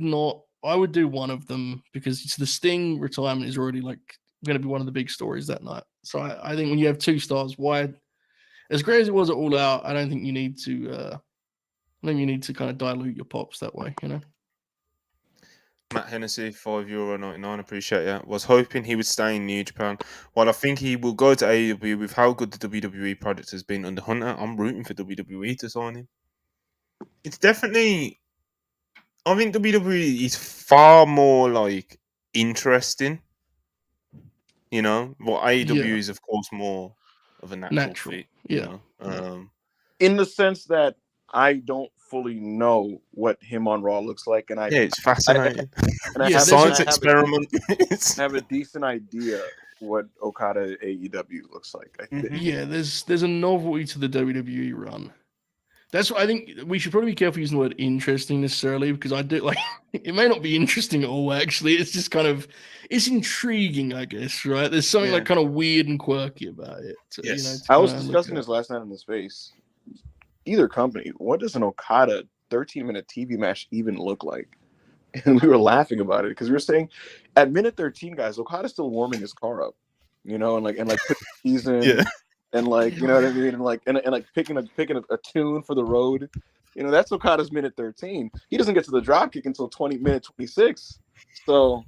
do one of them, because it's the Sting retirement is already like going to be one of the big stories that night. So I think when you have 2 stars, why, as great as it was at All Out, I don't think you need to. Kind of dilute your pops that way, Matt Hennessy, €5.99, appreciate that. Was hoping he would stay in New Japan. While I think he will go to AEW with how good the WWE product has been under Hunter, I'm rooting for WWE to sign him. It's definitely. I think WWE is far more like interesting. What AEW is, of course, more of a natural fit. In the sense that I don't fully know what him on Raw looks like, and it's fascinating. Science experiment. I have a decent idea what Okada AEW looks like. I think. Yeah, there's a novelty to the WWE run. That's what I think. We should probably be careful using the word interesting necessarily, because I do like it may not be interesting at all. Actually, it's just kind of intriguing, I guess. Right? There's something like kind of weird and quirky about it. Yes. I was discussing this last night in the space. Either company, what does an Okada 13-minute TV match even look like? and we were laughing about it because we were saying at minute 13, guys, Okada's still warming his car up, and putting keys in, Yeah. and you know what I mean, and picking a tune for the road. That's Okada's minute 13. He doesn't get to the drop kick until minute 26. So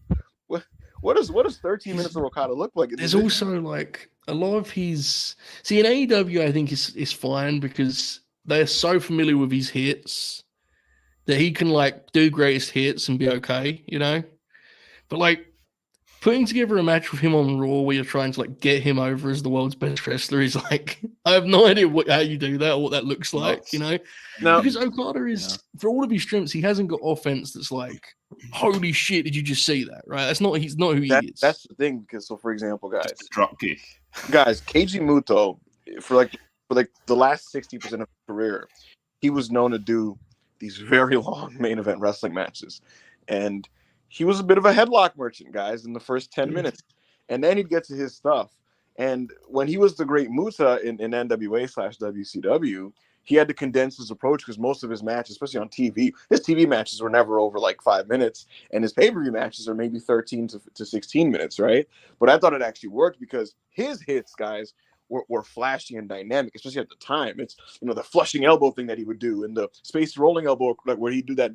what does 13 minutes of Okada look like? There's also like a lot of his in AEW. I think is fine because they're so familiar with his hits that he can like do greatest hits and be okay, But like putting together a match with him on Raw where you're trying to like get him over as the world's best wrestler is like I have no idea how you do that or what that looks like, Now, Because Okada is for all of his strengths, he hasn't got offense that's like, holy shit, did you just see that? Right? He's not who he is. That's the thing, because for example, guys, Drop kick. Keiji Muto for the last 60% of his career, he was known to do these very long main event wrestling matches, and he was a bit of a headlock merchant, guys, in the first 10 minutes, and then he'd get to his stuff. And when he was the great Muta in NWA/WCW, he had to condense his approach because most of his matches, especially on TV, his TV matches were never over like 5 minutes, and his pay-per-view matches are maybe 13 to 16 minutes, right? But I thought it actually worked because his hits, guys, were flashy and dynamic, especially at the time. It's the flushing elbow thing that he would do, and the space rolling elbow, like where he'd do that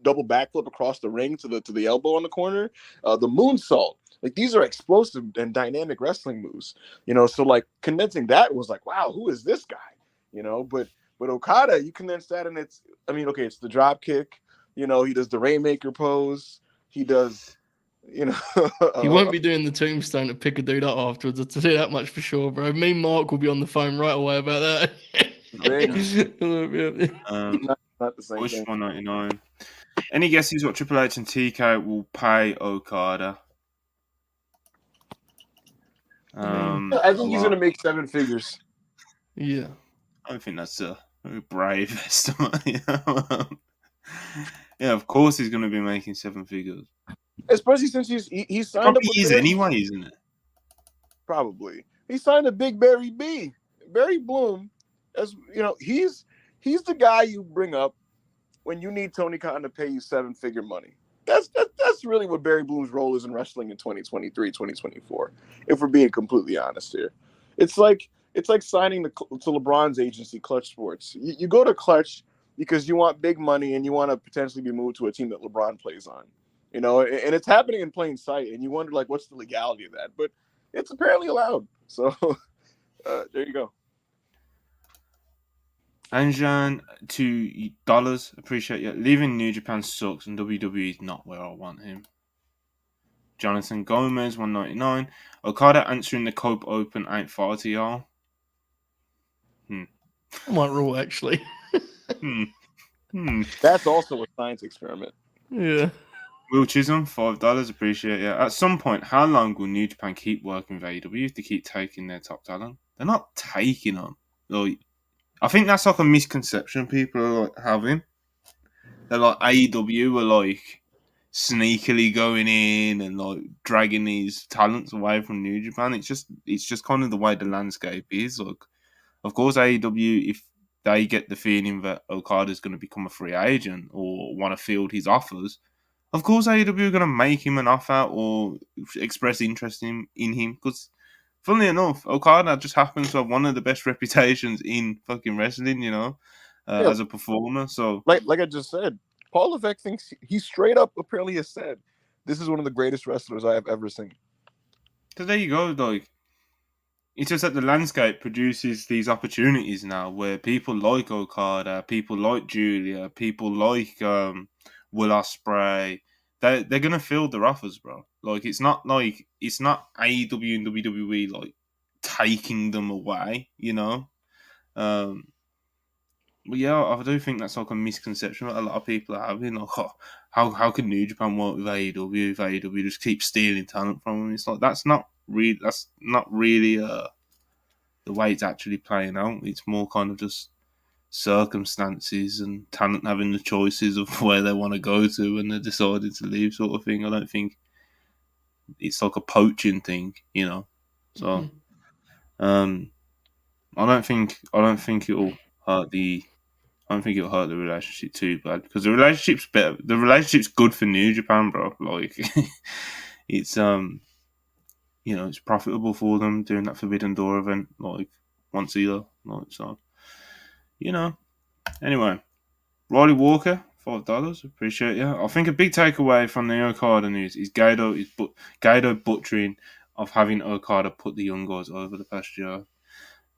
double backflip across the ring to the elbow on the corner, the moonsault. Like these are explosive and dynamic wrestling moves, So like condensing that was like, wow, who is this guy, But Okada, you condense that, and it's it's the drop kick, he does the Rainmaker pose, he does, he won't be doing the tombstone to pick a dude up afterwards. I'll tell you that much for sure, bro. Me and Mark will be on the phone right away about that. Not the same Push thing. 199. Any guesses what Triple H and TK will pay Okada? I think he's gonna make 7 figures. Yeah, I don't think that's a very brave estimate. Yeah, of course he's going to be making 7 figures. Especially since he's signed Probably up with is anyway, isn't it? Probably. He signed a big Barry B. Barry Bloom, as he's the guy you bring up when you need Tony Khan to pay you 7-figure money. That's really what Barry Bloom's role is in wrestling in 2023, 2024. If we're being completely honest here, it's like signing to LeBron's agency, Clutch Sports. You go to Clutch because you want big money and you want to potentially be moved to a team that LeBron plays on, and it's happening in plain sight. And you wonder like, what's the legality of that? But it's apparently allowed. So there you go. Anjan, $2. Appreciate you. Leaving New Japan sucks and WWE is not where I want him. Jonathan Gomez, $1.99. Okada answering the Cope Open 840, y'all. I might rule actually. That's also a science experiment. Yeah. Will Chisholm, $5. Appreciate it. At some point, how long will New Japan keep working with AEW to keep taking their top talent? They're not taking them. Like, I think that's like a misconception people are like having. They're like AEW are like sneakily going in and like dragging these talents away from New Japan. It's just kind of the way the landscape is. Like, of course, AEW, if they get the feeling that Okada's going to become a free agent or want to field his offers, of course AEW are going to make him an offer or express interest in him. Because, funnily enough, Okada just happens to have one of the best reputations in fucking wrestling, as a performer. So, like I just said, Paul Levesque thinks he straight up apparently has said, this is one of the greatest wrestlers I have ever seen. So there you go, like, it's just that the landscape produces these opportunities now where people like Okada, people like Julia, people like Will Ospreay, they're gonna fill their offers, bro. Like it's not AEW and WWE like taking them away, But yeah, I do think that's like a misconception that a lot of people are having. Like, how can New Japan work with AEW if AEW just keep stealing talent from them? It's like that's not really the way it's actually playing out. It's more kind of just circumstances and talent having the choices of where they want to go to when they decided to leave, sort of thing. I don't think it's like a poaching thing, So, I don't think it'll hurt the I don't think it'll hurt the relationship too bad because the relationship's better. The relationship's good for New Japan, bro. Like, it's it's profitable for them doing that Forbidden Door event like once a year. Like, so, Anyway, Riley Walker, $5. Appreciate you. I think a big takeaway from the Okada news is Gato butchering of having Okada put the young guys over the past year.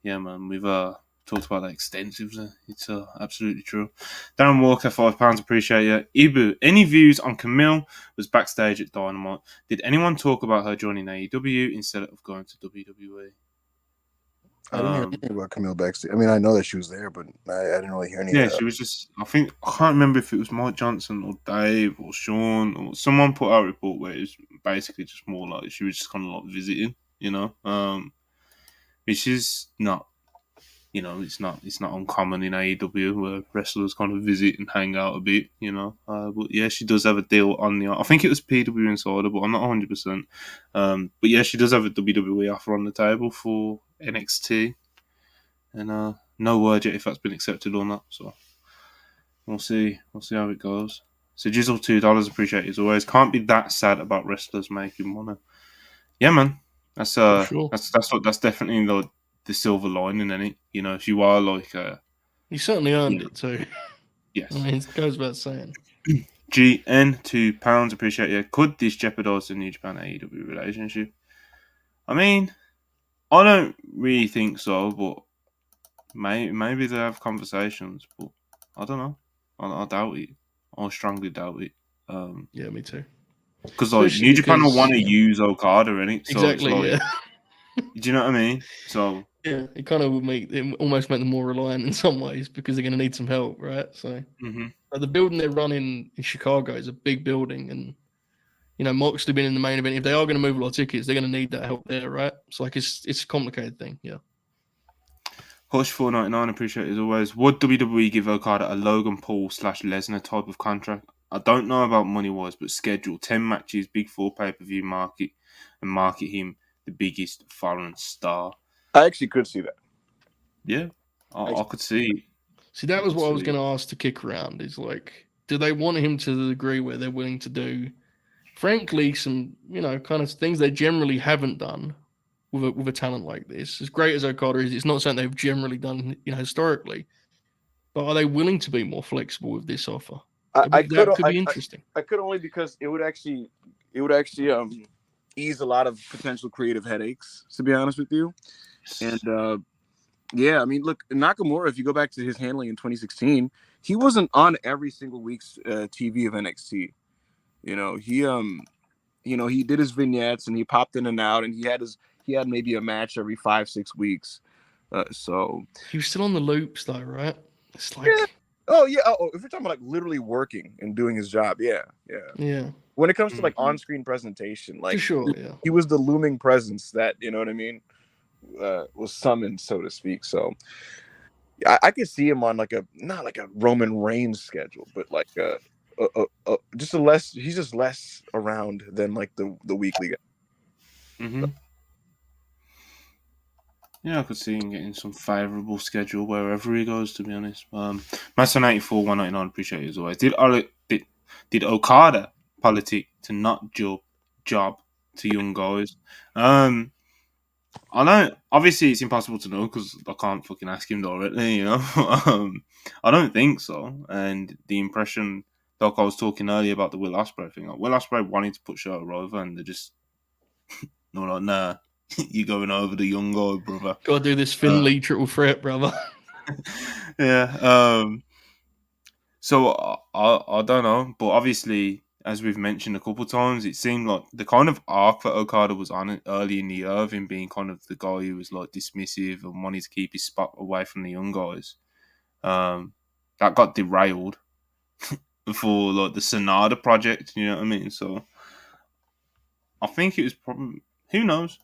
Yeah, man, we've talked about that extensively. It's absolutely true. Darren Walker, £5. Appreciate you. Ibu, any views on Camille was backstage at Dynamite? Did anyone talk about her joining AEW instead of going to WWE? I didn't hear anything about Camille backstage. I mean, I know that she was there, but I didn't really hear anything. Yeah, she was just. I can't remember if it was Mike Johnson or Dave or Sean or someone put out a report where it was basically just more like she was just kind of like visiting, which is not. It's not uncommon in AEW where wrestlers kind of visit and hang out a bit, But yeah, she does have a deal on the. I think it was PW Insider, but I'm not 100%. But yeah, she does have a WWE offer on the table for NXT, and no word yet if that's been accepted or not. So we'll see. We'll see how it goes. So Jizzle $2, appreciate it as always. Can't be that sad about wrestlers making money. Yeah, man. That's sure. that's definitely the silver lining in it. If you are like he certainly earned it too. Yes. I mean, it goes without saying. GN £2, appreciate you. Could this jeopardize the New Japan AEW relationship? I mean, I don't really think so, but maybe they have conversations, but I don't know. I doubt it. I strongly doubt it. Yeah, me too. Because like New Japan will want to use Okada in it, so exactly. It's like, do you know what I mean? So yeah, it kind of would almost make them more reliant in some ways because they're going to need some help, right? So the building they're running in Chicago is a big building, and Moxley being in the main event, if they are going to move a lot of tickets, they're going to need that help there, right? So like it's a complicated thing, yeah. Hush $4.99, appreciate it as always. Would WWE give Okada a Logan Paul / Lesnar type of contract? I don't know about money wise, but schedule 10 matches, big 4 pay-per-view market, and market him the biggest foreign star. I actually could see that. Yeah, I could see. See, that was what I was going to ask to kick around. Is like, do they want him to the degree where they're willing to do, frankly, some kind of things they generally haven't done with a talent like this? As great as Okada is, it's not something they've generally done, historically. But are they willing to be more flexible with this offer? That could be interesting. I could only because it would actually ease a lot of potential creative headaches, to be honest with you. And yeah, I mean, look, Nakamura, if you go back to his handling in 2016, he wasn't on every single week's TV of NXT. He did his vignettes and he popped in and out, and he had maybe a match every 5-6 weeks. So he was still on the loops though, right? It's like, yeah. Oh yeah. Oh, if you're talking about like literally working and doing his job, yeah. When it comes to like on-screen presentation, like for sure, yeah, he was the looming presence that what I mean, was summoned, so to speak. So I could see him on like not like a Roman Reigns schedule, but like he's just less around than like the weekly guy. Yeah, I could see him getting some favourable schedule wherever he goes, to be honest. Master 94 $1.99, appreciate it as always. Did Okada politic to not job to young guys? I don't. Obviously, it's impossible to know because I can't fucking ask him directly. I don't think so. And the impression, like I was talking earlier about the Will Ospreay thing, like Will Ospreay wanted to put Shota over, and they're just like, nah, you're going over the young guy, brother. Gotta do this Finley triple threat, brother. Yeah. So I don't know, but obviously, as we've mentioned a couple of times, it seemed like the kind of arc that Okada was on early in the year of him being kind of the guy who was like dismissive and wanted to keep his spot away from the young guys. That got derailed before like the Sonada project. You know what I mean? So I think it was probably who knows.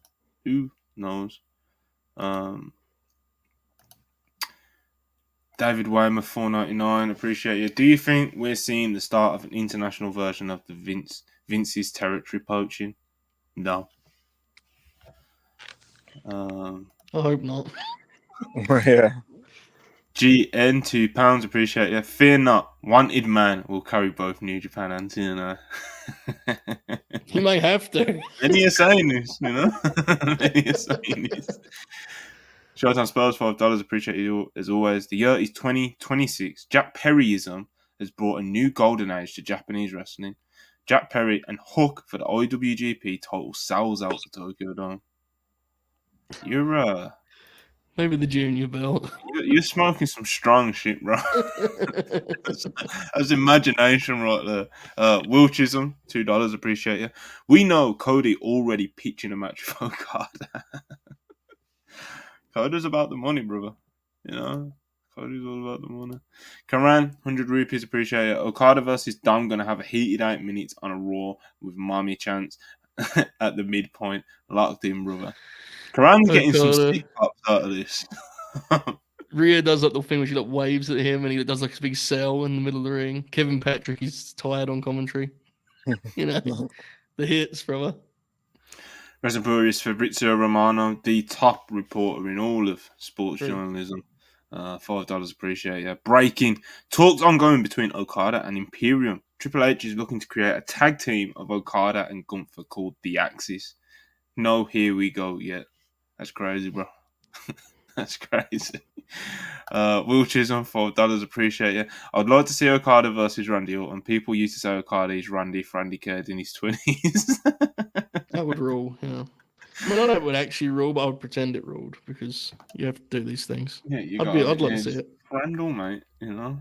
David Weymouth $4.99, appreciate you. Do you think we're seeing the start of an international version of the Vince's territory poaching? No. I hope not. Yeah. GN £2, appreciate you. Fear not, wanted man will carry both New Japan and TNA. He might have to. Many are saying this, you know. Many are saying this. Showtime Spurs, $5, appreciate you as always. The year is 2026. Jack Perryism has brought a new golden age to Japanese wrestling. Jack Perry and Hook for the IWGP title sells out the Tokyo Dome. You're Maybe the junior belt. you're smoking some strong shit, bro. That's imagination right there. Will Chisholm, $2, appreciate you. We know Cody already pitching a match with Okada. Cody's about the money, brother. You know, Cody's all about the money. Karan, 100 rupees, appreciate it. Okada versus Dom gonna have a heated 8 minutes on a Raw with Mommy Chance at the midpoint. Locked in, brother. Karan's getting some stick pops out of this. Rhea does like the thing where she like waves at him and he does like a big cell in the middle of the ring. Kevin Patrick is tired on commentary. You know, the hits, brother. WrestlePurists Fabrizio Romano, the top reporter in all of sports journalism. $5, appreciate you. Breaking talks ongoing between Okada and Imperium. Triple H is looking to create a tag team of Okada and Gunther called The Axis. No, here we go yet. That's crazy, bro. That's crazy. Will Chisholm, $4, appreciate you. I'd like to see Okada versus Randy Orton. People used to say Okada is Randy if Randy cared in his 20s. That would rule, yeah. I mean, I know it would actually rule, but I would pretend it ruled because you have to do these things. Yeah, I'd love to see it. Randall, mate, you know?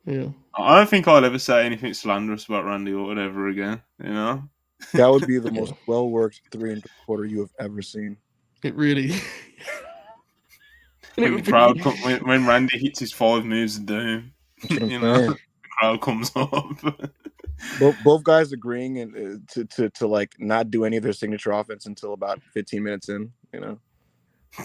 Yeah. I don't think I'll ever say anything slanderous about Randy Orton ever again, you know? That would be the most well-worked 3 1/4 you have ever seen. It really... when the crowd when Randy hits his 5 moves of doom, you know, the crowd comes up. Both guys agreeing and to like not do any of their signature offense until about 15 minutes in, you know.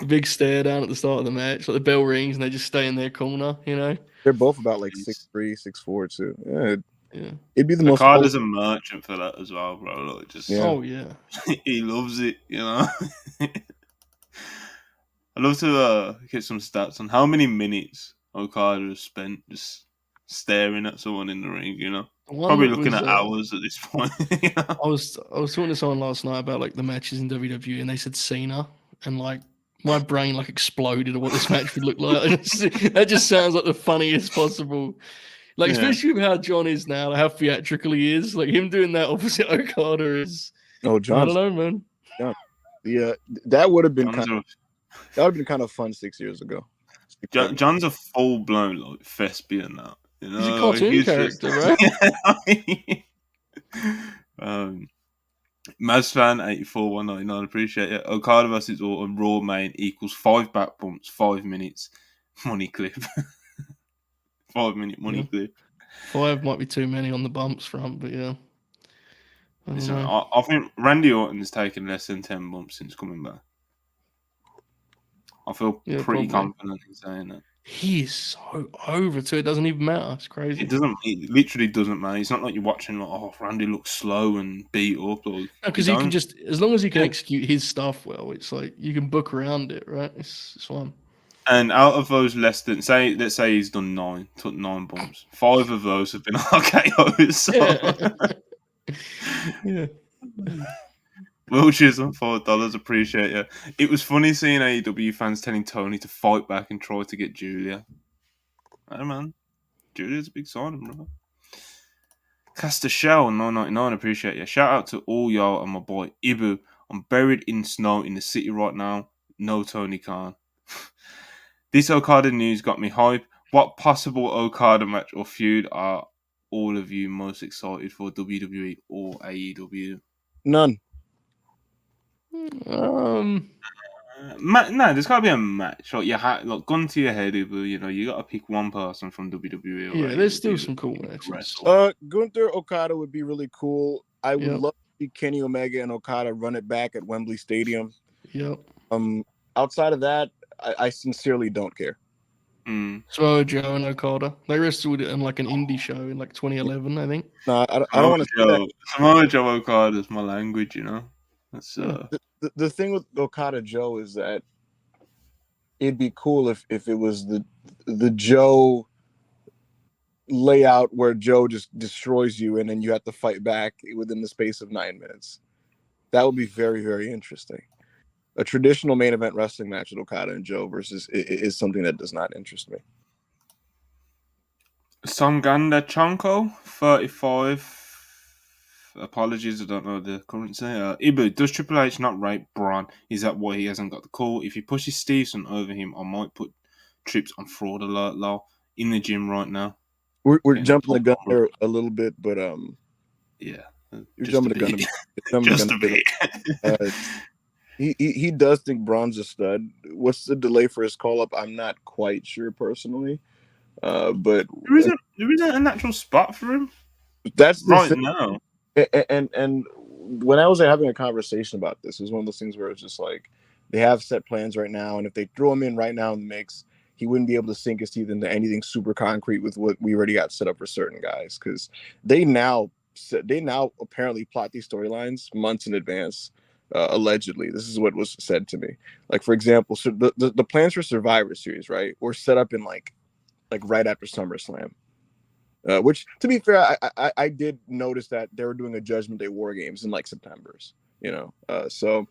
The big stare down at the start of the match, like the bell rings and they just stay in their corner, you know. They're both about like 6'3", 6'4" too. Yeah. It'd be the most. Okada's a merchant for that as well, bro. Like, just Oh yeah, he loves it, you know. I'd love to get some stats on how many minutes Okada has spent just staring at someone in the ring, you know. Probably looking at hours at this point. You know? I was talking to someone last night about like the matches in WWE, and they said Cena, and like my brain like exploded at what this match would look like. That just sounds like the funniest possible. Like especially with how John is now, like how theatrical he is. Like him doing that opposite Okada is. Oh, John. I don't know, man. John. Yeah, that would have been kind of fun 6 years ago. John's a full blown like thespian now. You know, he's a cartoon character, right? Mazfan 84,199, appreciate it. Okada versus Orton Raw main equals 5 back bumps, 5 minutes money clip. 5-minute money clip. 5 might be too many on the bumps front, but yeah. Listen, I think Randy Orton has taken less than 10 bumps since coming back. I feel pretty confident in saying that. He is so over too. It doesn't even matter. It's crazy. It literally doesn't matter. It's not like you're watching like, oh, Randy looks slow and beat up. Because he can just, as long as he can execute his stuff well, it's like you can book around it, right? It's fun. And out of those less than, let's say he's done 9, took 9 bumps. 5 of those have been RKOs. So. Yeah. Will Chisholm, $4, appreciate you. It was funny seeing AEW fans telling Tony to fight back and try to get Julia. Hey man, Julia's a big sign, brother. Caster Shell, 999, appreciate you. Shout out to all y'all and my boy Ibu. I'm buried in snow in the city right now. No Tony Khan. This Okada news got me hype. What possible Okada match or feud are all of you most excited for, WWE or AEW? None. No, there's got to be a match. Like gun to your head, you know, you got to pick one person from WWE. Yeah, there's still some cool matches. Gunther Okada would be really cool. I would love to see Kenny Omega and Okada run it back at Wembley Stadium. Yep. Outside of that, I sincerely don't care. So Joe and Okada, they wrestled in like an indie show in like 2011, I think. No, I don't want to say that. Samoa Joe Okada is my language, you know. That's the thing with Okada Joe is that it'd be cool if it was the Joe layout where Joe just destroys you and then you have to fight back within the space of 9 minutes. That would be very, very interesting. A traditional main event wrestling match with Okada and Joe versus is something that does not interest me. Songanda Chonko, 35. Apologies, I don't know the currency. Ibu, does Triple H not rate Braun? Is that why he hasn't got the call? If he pushes Stevenson over him, I might put Trips on fraud alert low in the gym right now. We're jumping the gun there a little bit, but yeah, you're jumping the gun. Just a bit. He does think Braun's a stud. What's the delay for his call up? I'm not quite sure personally, but there isn't a natural spot for him. That's right now. And when I was having a conversation about this, it was one of those things where it's just like they have set plans right now, and if they throw him in right now in the mix, he wouldn't be able to sink his teeth into anything super concrete with what we already got set up for certain guys, because they now apparently plot these storylines months in advance. Allegedly, this is what was said to me. Like, for example, so the plans for Survivor Series, right, were set up in like right after SummerSlam. Which, to be fair, I did notice that they were doing a Judgment Day War Games in like September's, so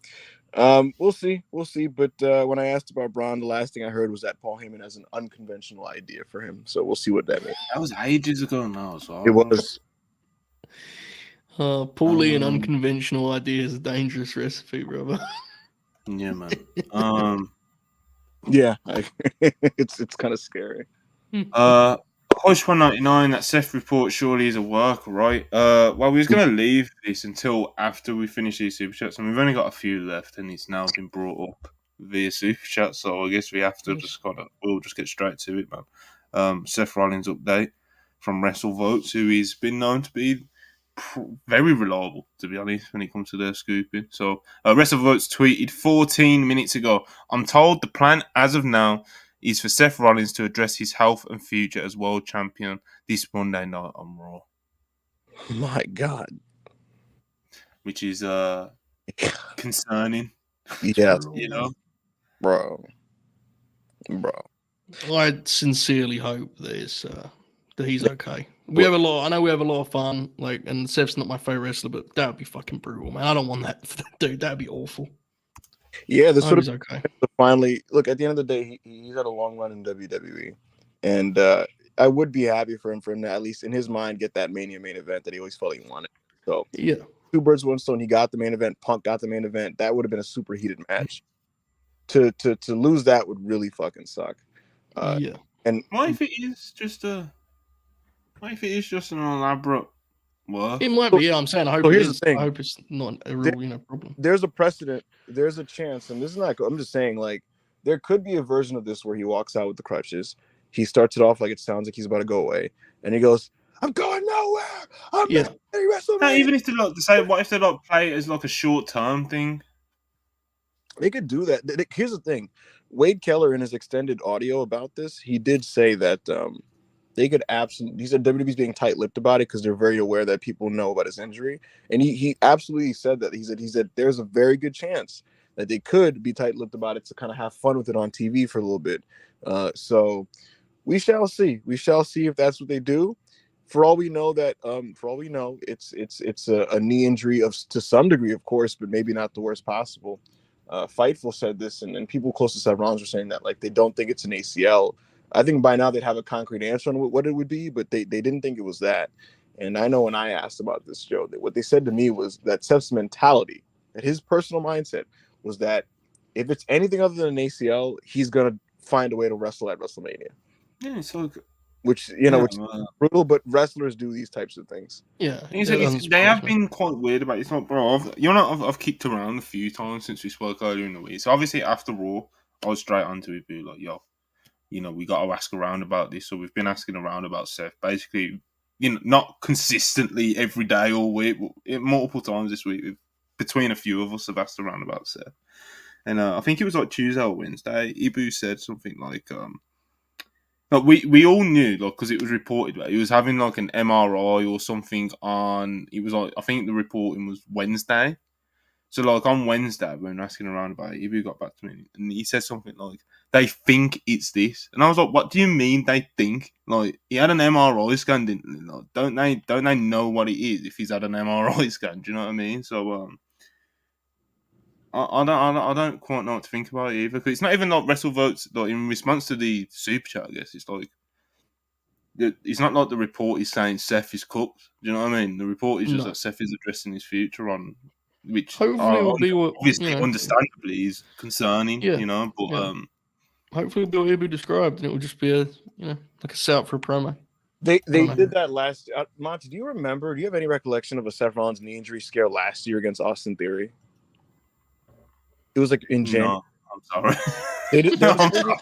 we'll see. But when I asked about Braun, the last thing I heard was that Paul Heyman has an unconventional idea for him. So we'll see what that means. That was ages ago now. So it was. Paulie and unconventional idea is a dangerous recipe, brother. Yeah, man. Yeah, it's kind of scary. Hush 199, that Seth report surely is a work, right? Well, we was going to leave this until after we finish these super chats, and we've only got a few left, and it's now been brought up via super chat, so I guess we have to we'll just get straight to it, man. Seth Rollins update from WrestleVotes, who has been known to be very reliable, to be honest, when it comes to their scooping. So, WrestleVotes tweeted 14 minutes ago, I'm told the plan as of now is for Seth Rollins to address his health and future as world champion this Monday night on Raw. My God. Which is concerning. Yeah. Bro. I sincerely hope that he's okay. I know we have a lot of fun, and Seth's not my favorite wrestler, but that would be fucking brutal, man. I don't want that for that dude. That'd be awful. Yeah, this would have okay. Finally, look, at the end of the day, he's had a long run in WWE, and I would be happy for him to at least in his mind get that Mania main event that he always felt he wanted. So yeah, two birds, one stone. He got the main event. Punk got the main event. That would have been a super heated match. To lose that would really fucking suck. Yeah. And what if it is just an elaborate work? It might be. Yeah, I'm saying I hope it is. I hope it's not a real problem. There's a precedent. There's a chance, and this is not. I'm just saying, like, there could be a version of this where he walks out with the crutches. He starts it off like it sounds like he's about to go away, and he goes, "I'm going nowhere. I'm WrestleMania." Even if they say, what if they play it as like a short term thing? They could do that. Here's the thing: Wade Keller, in his extended audio about this, he did say that they could absolutely. He said WWE's being tight-lipped about it because they're very aware that people know about his injury, and he absolutely said that. He said there's a very good chance that they could be tight-lipped about it to kind of have fun with it on TV for a little bit. So we shall see. We shall see if that's what they do. For all we know, it's a knee injury to some degree, of course, but maybe not the worst possible. Fightful said this, and people close to Seth Rollins were saying that they don't think it's an ACL. I think by now they'd have a concrete answer on what it would be, but they didn't think it was that. And I know when I asked about this, Joe, that what they said to me was that Seth's mentality, that his personal mindset was that if it's anything other than an ACL, he's gonna find a way to wrestle at WrestleMania. Yeah, so which which is brutal, but wrestlers do these types of things. Yeah, they have been quite weird about it. It's like, bro, I've kicked around a few times since we spoke earlier in the week. So obviously after Raw, I was straight onto it, be like, yo, we got to ask around about this. So we've been asking around about Seth, basically, not consistently every day or week, but multiple times this week. Between a few of us have asked around about Seth, and I think it was like Tuesday or Wednesday. Ibu said something like, we all knew, because it was reported that he was having like an MRI or something on. It was like, I think the reporting was Wednesday. So, like, on Wednesday, when asking around about it, Ibu got back to me, and he said something like, they think it's this. And I was like, what do you mean they think? Like, he had an MRI scan, didn't he? Like, don't they know what it is if he's had an MRI scan? Do you know what I mean? So, I don't quite know what to think about it either, because it's not even like WrestleVotes, like, in response to the Super Chat, I guess, it's like, it's not like the report is saying Seth is cooked. Do you know what I mean? The report is just No. that Seth is addressing his future on, which Hopefully it will be what obviously, understandably, is concerning. Yeah, You know, but yeah. Hopefully it'll be described, and it will just be a like a setup for a promo. They did that last. Monty, do you remember? Do you have any recollection of a Seth Rollins knee injury scare last year against Austin Theory? It was like in January. no, I'm sorry.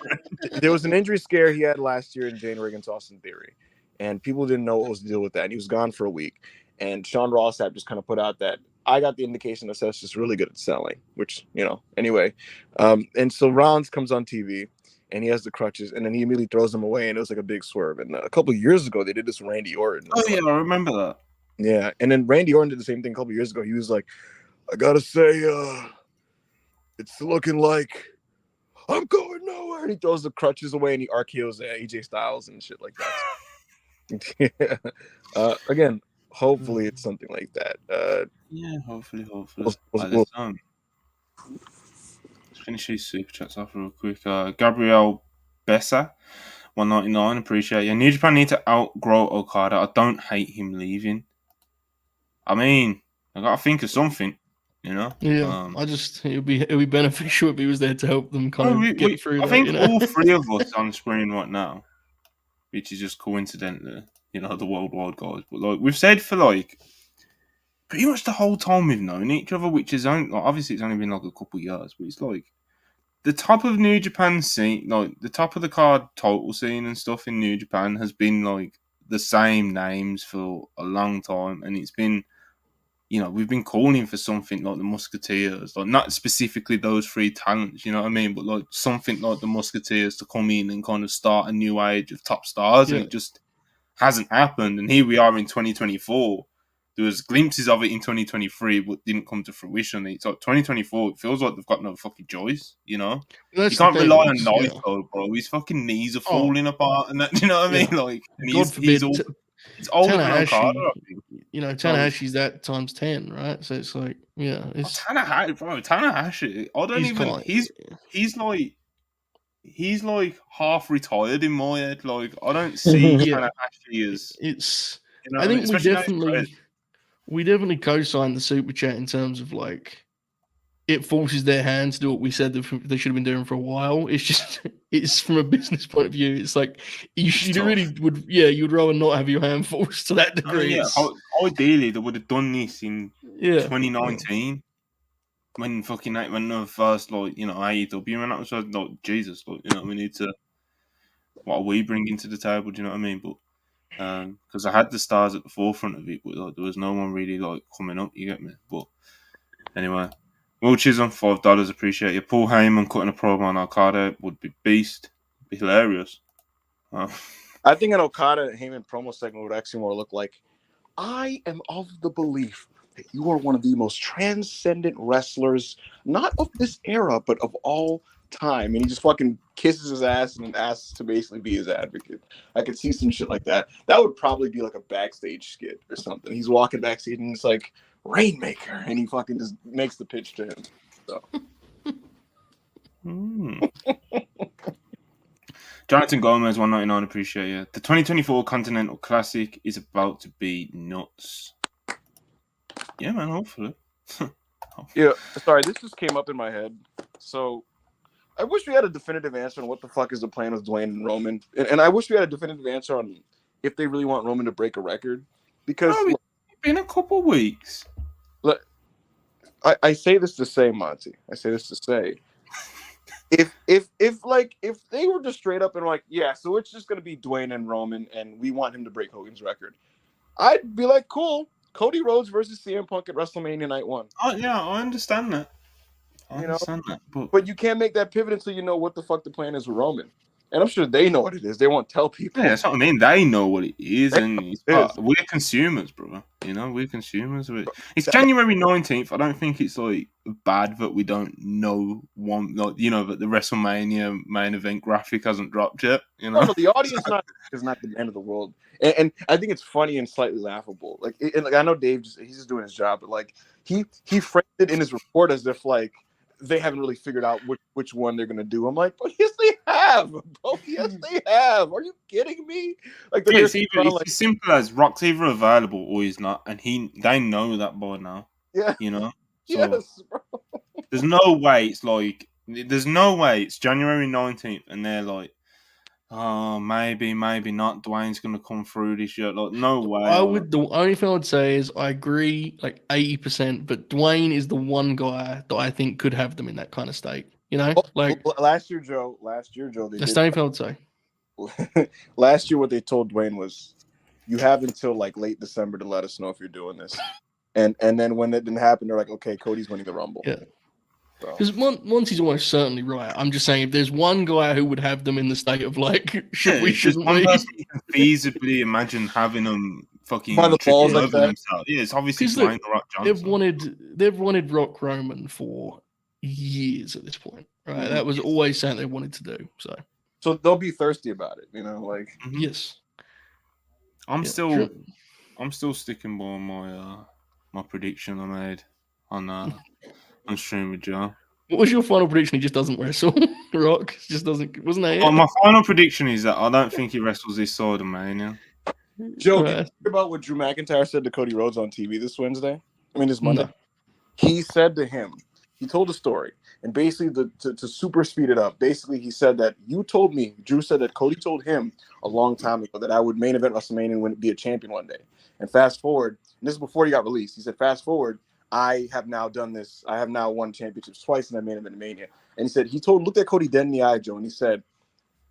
There was an injury scare he had last year in January against Austin Theory, and people didn't know what was the deal with that. And he was gone for a week. And Sean Rossap just kind of put out that I got the indication that Seth's just really good at selling, which, anyway. And so Rollins comes on TV and he has the crutches, and then he immediately throws them away, and it was like a big swerve. And a couple of years ago, they did this with Randy Orton. Oh, yeah, I remember that. Yeah, and then Randy Orton did the same thing a couple of years ago. He was like, I got to say, it's looking like I'm going nowhere. And he throws the crutches away, and he RKOs AJ Styles and shit like that. Yeah. Again, hopefully it's something like that. Yeah, hopefully. We'll Let's finish these super chats off real quick. Gabriel Bessa, 199. Appreciate you. New Japan need to outgrow Okada. I don't hate him leaving. I mean, I gotta think of something, Yeah, it'd be beneficial if he was there to help them get through. I think all three of us on screen right now, which is just coincidentally, the worldwide guys. But like we've said for like pretty much the whole time we've known each other, which is only obviously it's only been like a couple of years, but it's like the top of New Japan scene, like the top of the card total scene and stuff in New Japan has been like the same names for a long time, and it's been, we've been calling for something like the Musketeers, like not specifically those three talents, you know what I mean, but like something like the Musketeers to come in and kind of start a new age of top stars, and it just hasn't happened. And here we are in 2024. There was glimpses of it in 2023, but didn't come to fruition. It's like 2024. It feels like they've got no fucking choice. You can't rely on Naito, bro. His fucking knees are falling apart, and that. You know what I mean? Like, he's older than Okada. I think. Tanahashi's that times 10, right? So it's like, it's Tanahashi. I don't even. He's like half retired in my head. Like, I don't see Tanahashi as. It's. I think we definitely co-signed the super chat in terms of like it forces their hand to do what we said they should have been doing for a while. It's just it's from a business point of view. It's like you'd rather not have your hand forced to that degree. Ideally, they would have done this in 2019 when the first AEW and that was like Jesus, we need to. What are we bringing to the table? Do you know what I mean? But. Because I had the stars at the forefront of it, but like, there was no one really like coming up. You get me? But anyway, Will Chisholm, $5. Appreciate you. Paul Heyman cutting a promo on Okada would be beast, be hilarious. I think an Okada Heyman promo segment would actually more look like, I am of the belief that you are one of the most transcendent wrestlers, not of this era, but of all time. And he just fucking kisses his ass and asks to basically be his advocate. I could see some shit like that. That would probably be like a backstage skit or something. He's walking backstage and it's like, Rainmaker, and he fucking just makes the pitch to him. So. Jonathan Gomez, 199, appreciate you. The 2024 Continental Classic is about to be nuts. Yeah, man, hopefully. Yeah, sorry, this just came up in my head. So, I wish we had a definitive answer on what the fuck is the plan with Dwayne and Roman. And I wish we had a definitive answer on if they really want Roman to break a record. Because it's been a couple of weeks. Look, I say this to say, Monty. I say this to say, if they were just straight up and like, yeah, so it's just gonna be Dwayne and Roman, and we want him to break Hogan's record, I'd be like, cool. Cody Rhodes versus CM Punk at WrestleMania Night 1. Oh yeah, I understand that. But you can't make that pivot until you know what the fuck the plan is with Roman. And I'm sure they know what it is. They won't tell people. Yeah, that's what I mean. They know what it is, and is. we're consumers, brother. You know, we're consumers. It's January 19th. I don't think it's like bad that we don't know that the WrestleMania main event graphic hasn't dropped yet. You know, No, the audience is not the end of the world, and I think it's funny and slightly laughable. Like, I know Dave, he's just doing his job, but like he framed it in his report as if like they haven't really figured out which one they're gonna do. I'm like, but yes, they have, bro. Yes, they have. Are you kidding me? Like, it's as simple as Rock's either available or he's not, and they know that by now. Yeah, you know. So yes, bro. there's no way it's January 19th, and they're like, oh, maybe not. Dwayne's gonna come through this year. Like, no way. The only thing I would say is I agree like 80%, but Dwayne is the one guy that I think could have them in that kind of state. You know, last year, Joe. That's the only thing I would say. Last year, what they told Dwayne was, "You have until like late December to let us know if you're doing this." And then when it didn't happen, they're like, "Okay, Cody's winning the Rumble." Yeah. Because once he's almost certainly right. I'm just saying, if there's one guy who would have them in the state of like, shouldn't we? One person you can feasibly imagine having them fucking by the balls like that. Themselves. Yeah, it's obviously Dwayne the Rock Johnson. They've wanted Rock Roman for years at this point, right? Mm-hmm. That was always something they wanted to do. So they'll be thirsty about it, you know, like yes. I'm still sticking by my prediction I made on stream with Joe. What was your final prediction? He just doesn't wrestle. Rock just doesn't. Wasn't that it? Well, my final prediction is that I don't think he wrestles this side of Mania. Joe, did you hear about what Drew McIntyre said to Cody Rhodes on TV this Monday? No. He said to him, he told a story, and basically to super speed it up, basically he said that Drew said that Cody told him a long time ago that I would main event WrestleMania and be a champion one day. And fast forward, and this is before he got released, he said, fast forward, I have now done this. I have now won championships twice in that main event Mania. And he said, looked at Cody dead in the eye, Joe, and he said,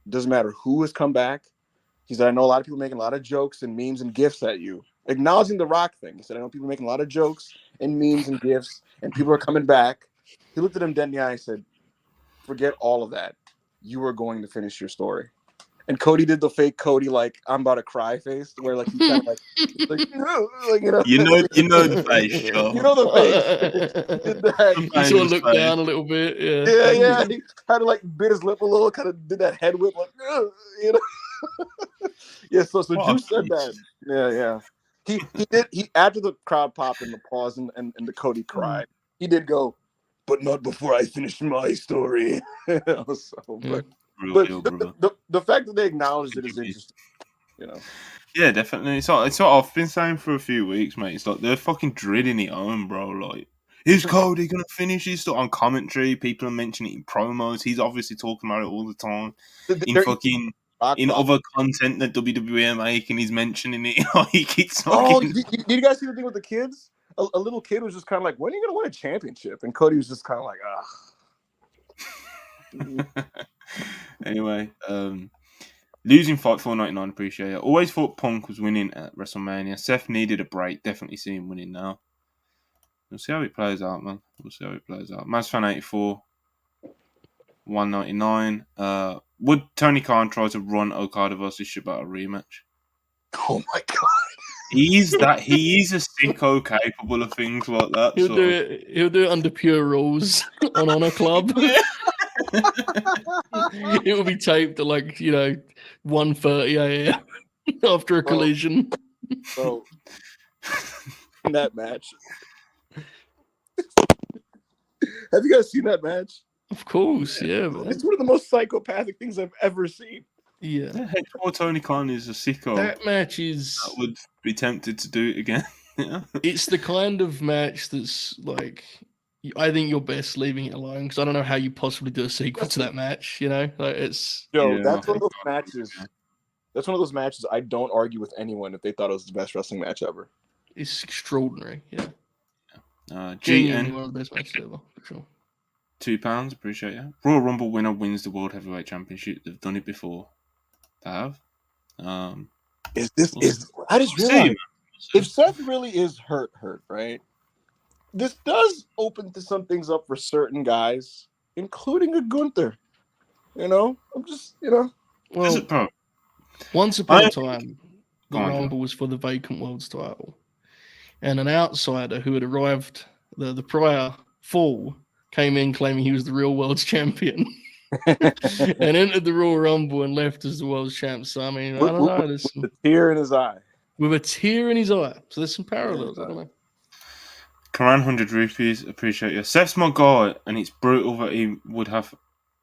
doesn't matter who has come back. He said, I know a lot of people making a lot of jokes and memes and gifts at you, acknowledging the Rock thing. He said, I know people making a lot of jokes and memes and gifts, and people are coming back. He looked at him dead in the eye and said, forget all of that. You are going to finish your story. And Cody did the fake Cody, like, I'm about to cry face, where like he kind of like you know the face, Joe. You know the face. Did that. He sort of looked down a little bit. Yeah. He kind of like bit his lip a little, kind of did that head whip, like, you know. Yeah. So Drew said that. Yeah. He did. He after the crowd popped and the pause and the Cody cried. He did go, but not before I finish my story. But the fact that they acknowledged it is interesting, you know. Yeah, definitely. It's what I've been saying for a few weeks, mate. It's like they're fucking drilling it home, bro. Like, is Cody gonna finish his story on commentary? People are mentioning it in promos. He's obviously talking about it all the time. In other content that WWE are making, he's mentioning it. Like, it's did you guys see the thing with the kids? A little kid was just kind of like, when are you gonna win a championship? And Cody was just kind of like, Anyway, losing fight 499, appreciate it. Always thought Punk was winning at WrestleMania. Seth needed a break. Definitely see him winning now. We'll see how it plays out, man. Mazfan 84, 199. Would Tony Khan try to run Okada versus Shibata rematch? Oh my god. He is a sicko capable of things like that. He'll do it under pure rules on Honor Club. It will be taped at 1:30 a.m. after a collision. So in that match. Have you guys seen that match? Of course, yeah, man. It's one of the most psychopathic things I've ever seen. Yeah. Poor Tony Khan is a sicko. That match is... I would be tempted to do it again. Yeah. It's the kind of match that's like... I think you're best leaving it alone because I don't know how you possibly do a sequel to that match, you know? Like, it's... That's one of those matches... That's one of those matches I don't argue with anyone if they thought it was the best wrestling match ever. It's extraordinary, yeah. GN. One of the best matches ever, for sure. £2, appreciate it. Royal Rumble winner wins the World Heavyweight Championship. They've done it before. They have. I just realized if Seth really is hurt, right? This does open to some things up for certain guys, including a Gunther. You know, I'm just, Well, bro, once upon I a time, the go on, Joe. Rumble was for the vacant world's title, and an outsider who had arrived the prior fall came in claiming he was the real world's champion. And entered the Royal Rumble and left as the world's champ. So I mean, I don't know. with a tear in his eye. With a tear in his eye. So there's some parallels. I don't know. Karan 100 rupees, appreciate you. Seth's my guy, and it's brutal that he would have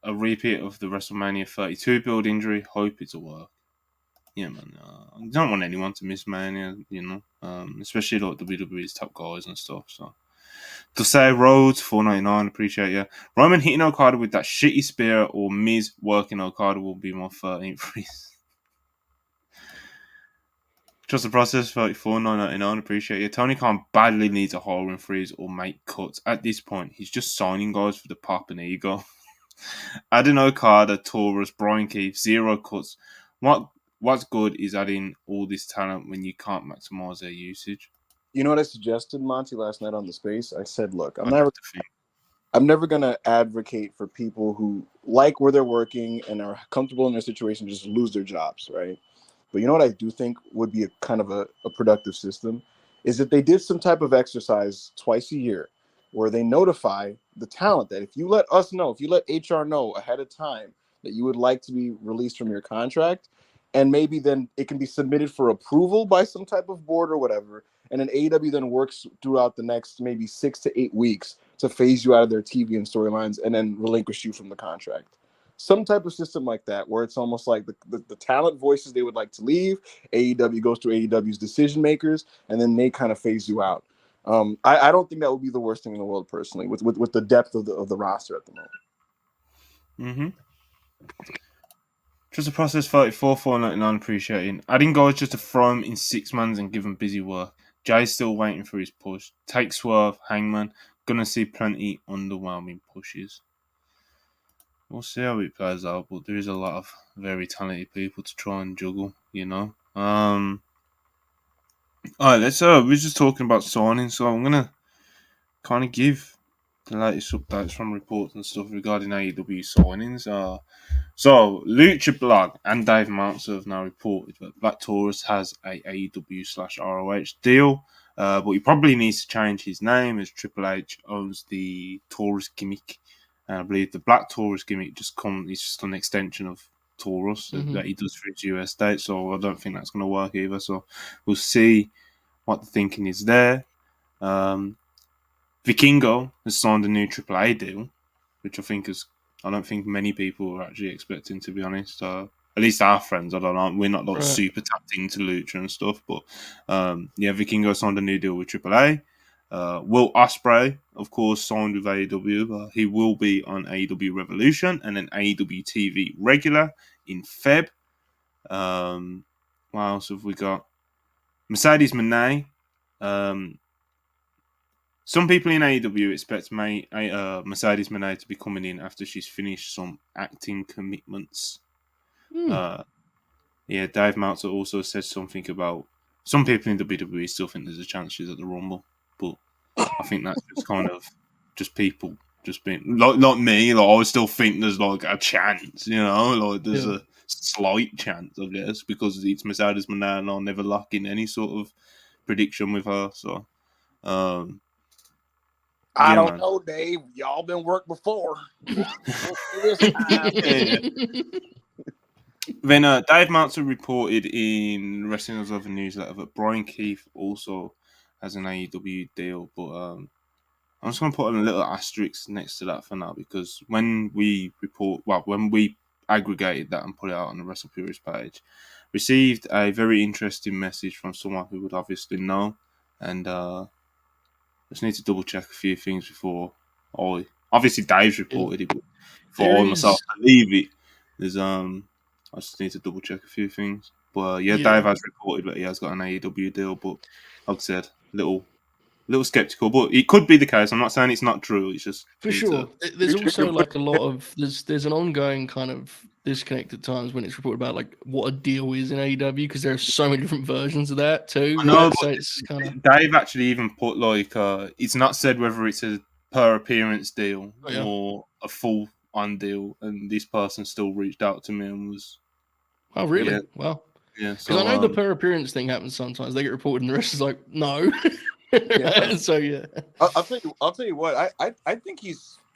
a repeat of the WrestleMania 32 build injury. Hope it's a work. Yeah, man. I don't want anyone to miss Mania, especially like WWE's top guys and stuff. So, to say Rhodes 4.99, appreciate you. Roman hitting Okada with that shitty spear, or Miz working Okada will be my 13th freeze. Trust the process, 34.99, appreciate you. Tony Khan badly needs a hiring freeze or make cuts. At this point, he's just signing guys for the pop and ego. Adding Okada, Taurus, Brian Keith, 0 cuts. What's good is adding all this talent when you can't maximize their usage. You know what I suggested, Monty, last night on the space? I said, look, I'm never gonna advocate for people who like where they're working and are comfortable in their situation just lose their jobs, right? But you know what I do think would be a kind of a productive system is if they did some type of exercise twice a year where they notify the talent that if you let us know, if you let HR know ahead of time that you would like to be released from your contract, and maybe then it can be submitted for approval by some type of board or whatever, and then AEW then works throughout the next maybe 6 to 8 weeks to phase you out of their TV and storylines and then relinquish you from the contract. Some type of system like that, where it's almost like the talent voices they would like to leave, AEW goes through AEW's decision makers, and then they kind of phase you out. I don't think that would be the worst thing in the world, personally, with the depth of the roster at the moment. Just a process 34, 4.99, appreciating. Adding guys just to throw him in 6 months and give him busy work. Jay's still waiting for his push. Take Swerve, Hangman. Gonna see plenty underwhelming pushes. We'll see how it plays out, but there is a lot of very talented people to try and juggle, Alright, we're just talking about signing, so I'm gonna kind of give the latest updates from reports and stuff regarding AEW signings. So Lucha Blog and Dave Meltzer have now reported that Black Taurus has a AEW/ROH deal, but he probably needs to change his name as Triple H owns the Taurus gimmick. And I believe the Black Taurus gimmick is just an extension of Taurus that he does for his US date. So I don't think that's going to work either. So we'll see what the thinking is there. Vikingo has signed a new AAA deal, which I don't think many people were actually expecting, to be honest. At least our friends, I don't know. We're not like super tapped into Lucha and stuff, but Vikingo signed a new deal with AAA. Will Ospreay, of course, signed with AEW. He will be on AEW Revolution and an AEW TV regular in Feb. What else have we got? Mercedes Moné. Some people in AEW expect Mercedes Moné to be coming in after she's finished some acting commitments. Dave Meltzer also said something about some people in WWE still think there's a chance she's at the Rumble, but I think that's just kind of just people just being like me. Like I still think there's like a chance, like there's a slight chance, I guess, because it's Mercedes Moné and I'll never lock in any sort of prediction with her. So. I don't know, Dave. Y'all been worked before. Then Dave Meltzer reported in Wrestling Observer newsletter that Brian Keith also has an AEW deal, but I'm just going to put a little asterisk next to that for now, because when we aggregated that and put it out on the WrestlePurists page, received a very interesting message from someone who would obviously know, and just need to double check a few things before obviously Dave's reported it, but for myself to leave it, there's I just need to double check a few things. But Dave has reported that he has got an AEW deal, but like I said, little skeptical, but it could be the case. I'm not saying it's not true. It's just for sure. There's also like a lot of there's an ongoing kind of disconnect at times when it's reported about like what a deal is in AEW, because there are so many different versions of that too. No, so it's kind of Dave actually even put like it's not said whether it's a per appearance deal or a full on deal, and this person still reached out to me and was Oh, really? Yeah. Well, Yeah. because So I know the per appearance thing happens sometimes. They get reported, and the rest is like, no. So yeah. I'll tell you what. I think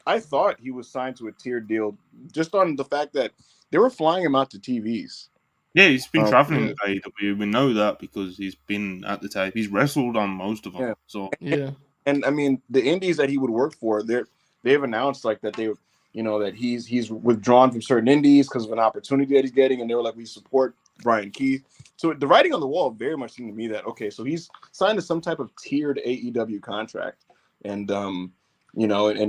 I thought he was signed to a tiered deal just on the fact that they were flying him out to TVs. yeah, he's been traveling Yeah. with AEW. We know that because he's been at the tape. He's wrestled on most of them. Yeah. So Yeah. And I mean, the indies that he would work for, they've announced like that that he's withdrawn from certain indies because of an opportunity that he's getting, and they were like, we support Brian Keith. So the writing on the wall very much seemed to me that okay, so he's signed to some type of tiered AEW contract, and and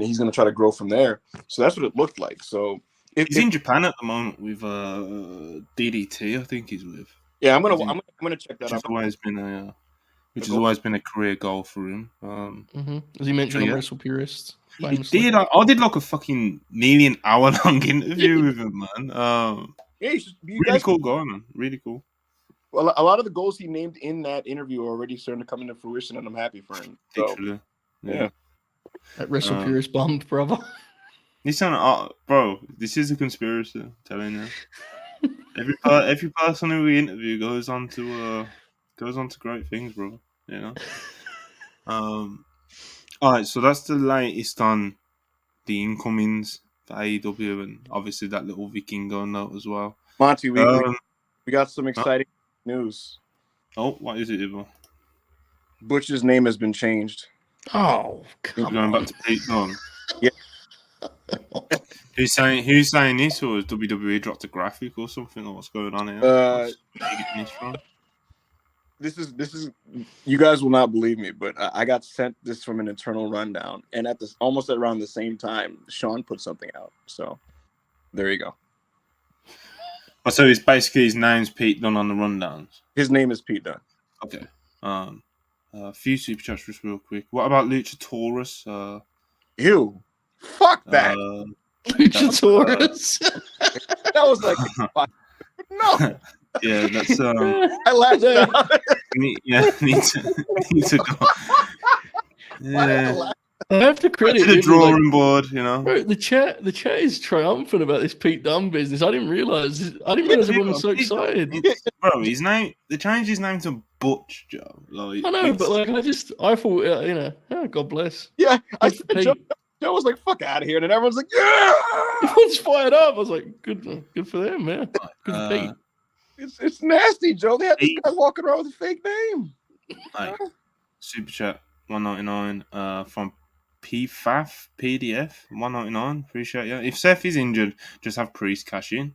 he's going to try to grow from there. So that's what it looked like. So he's in Japan at the moment with DDT. I think he's with. Yeah, I'm gonna check that Which out. has always been a career goal for him. As he mentioned So, on yeah. WrestlePurists, He famously. did. I did like a fucking nearly an hour long interview with him, man. Yeah, you really guys, cool guy, man. Really cool. well, a lot of the goals he named in that interview are already starting to come into fruition, and I'm happy for him. So, Literally. yeah. That WrestlePurist bummed, brother. He's saying, bro, this is a conspiracy. I'm telling you. Every person who we interview goes on to great things, bro. You know. All right, so that's the latest on the incomings for AEW, and obviously that little Vikingo note as well. Monty, we got some exciting news. Oh, what is it, Ivo? Butch's name has been changed. Oh, come going on. back to Pete Dunne. Yeah. Who's saying this, or has WWE dropped a graphic or something, or what's going on here? Where you getting this from? This is you guys will not believe me, but I got sent this from an internal rundown, and at this almost around the same time, Sean put something out. So there you go. Oh, so it's basically his name's Pete Dunne on the rundowns. His name is Pete Dunne. Okay. A few super chats just real quick. What about Luchasaurus? Ew. Fuck that. Luchasaurus. That was like no. Yeah, that's I laughed out. need to go. Yeah. I have to credit the drawing board, you know. Bro, the chat is triumphant about this Pete Dunne business. I didn't realize everyone was so excited. Bro, they changed his name to Butch, Joe. Like, I know, but like I thought, God bless. Yeah, I said Joe was like, "Fuck out of here," and then everyone's like, "Yeah!" Everyone's fired up. I was like, "Good for them, man. Good for Pete." It's nasty, Joe. They had this guy walking around with a fake name. Like, super chat $1.99 from PFAF PDF $1.99. Appreciate you. If Seth is injured, just have Priest cash in.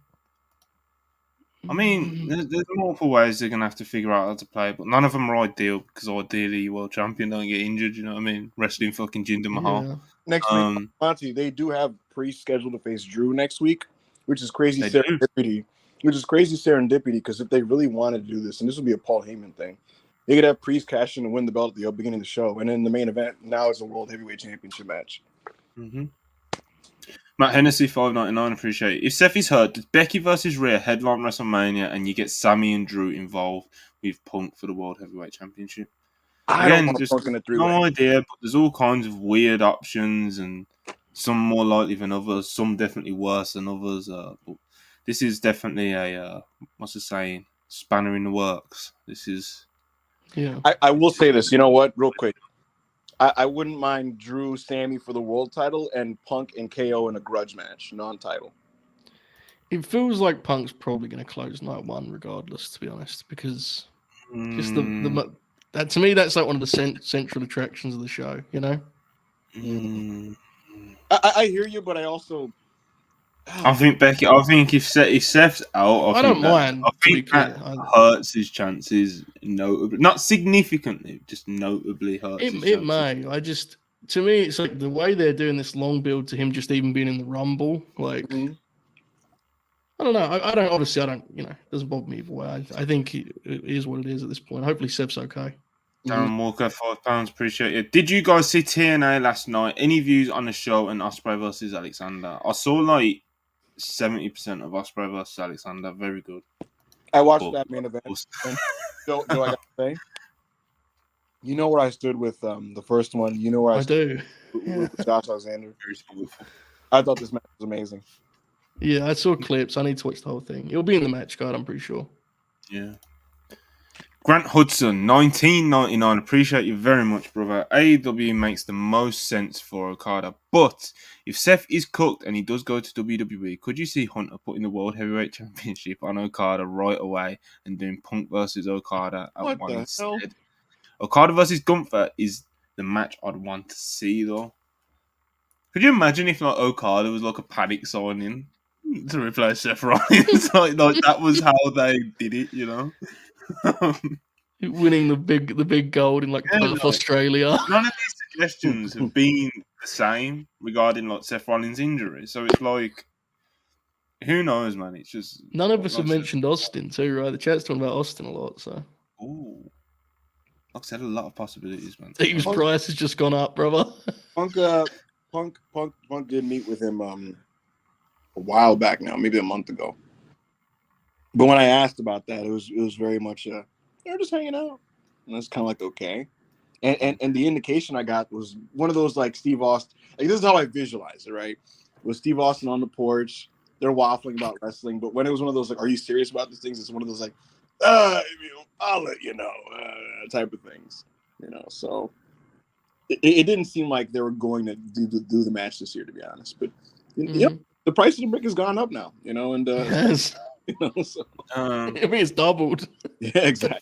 I mean, there's multiple ways they're gonna have to figure out how to play, but none of them are ideal because ideally, your world champion don't get injured. You know what I mean? Wrestling fucking Jinder Mahal. Yeah. Next week, Monty, they do have Priest scheduled to face Drew next week, which is crazy serendipity. Because if they really wanted to do this, and this would be a Paul Heyman thing, they could have Priest cash in and win the belt at the beginning of the show, and then the main event now is a World Heavyweight Championship match. Mm-hmm. Matt Hennessy $5.99. Appreciate it. If Seth is hurt, does Becky versus Rhea headline WrestleMania, and you get Sammy and Drew involved with Punk for the World Heavyweight Championship? Again, just no idea, but there's all kinds of weird options, and some more likely than others, some definitely worse than others. But this is definitely a what's the saying? Spanner in the works. This is. Yeah. I will say this. You know what? Real quick. I wouldn't mind Drew, Sammy for the world title, and Punk and KO in a grudge match, non-title. It feels like Punk's probably going to close night one, regardless. To be honest, because just that to me, that's like one of the central attractions of the show. You know. I hear you, but I also. I think Becky. I think if Seth's out, I don't mind. I think that hurts his chances notably, not significantly, just notably hurts. It may. To me, it's like the way they're doing this long build to him just even being in the Rumble. Like, I don't know. I don't. Obviously, I don't. It doesn't bother me either way. I think it is what it is at this point. Hopefully, Seth's okay. Darren Walker, £5. Appreciate it. Did you guys see TNA last night? Any views on the show and Ospreay versus Alexander? I saw like 70% of Ospreay versus Alexander. Very good. I watched that main event. Joe, I got to say, you know where I stood with the first one. You know where I stood do. with Josh Alexander. I thought this match was amazing. Yeah, I saw clips. I need to watch the whole thing. It'll be in the match card, I'm pretty sure. Yeah. Grant Hudson, 1999. Appreciate you very much, brother. AEW makes the most sense for Okada, but if Seth is cooked and he does go to WWE, could you see Hunter putting the World Heavyweight Championship on Okada right away and doing Punk versus Okada at What one the instead? hell? Okada versus Gunther is the match I'd want to see, though. Could you imagine if like Okada was like a panic signing to replace Seth Rollins? like that was how they did it, you know? Winning the big gold in like Yeah, Perth, Australia. None of these suggestions have been the same regarding like Seth Rollins' injury. So it's like, who knows, man? It's just None of us like have mentioned Austin too, right? The chat's talking about Austin a lot, so ooh, like I said, a lot of possibilities, man. Steve's price has just gone up, brother. Punk did meet with him a while back now, maybe a month ago. But when I asked about that, it was very much they're just hanging out, and it's kind of like okay. And the indication I got was one of those like Steve Austin. Like this is how I visualize it, right? Was Steve Austin on the porch? They're waffling about wrestling, but when it was one of those like, "Are you serious about these things?" It's one of those like, "I'll let you know," type of things, you know. So it didn't seem like they were going to do the match this year, to be honest. But yep, the price of the brick has gone up now, you know, and Yes. you know, so I mean, it's doubled. yeah, exactly.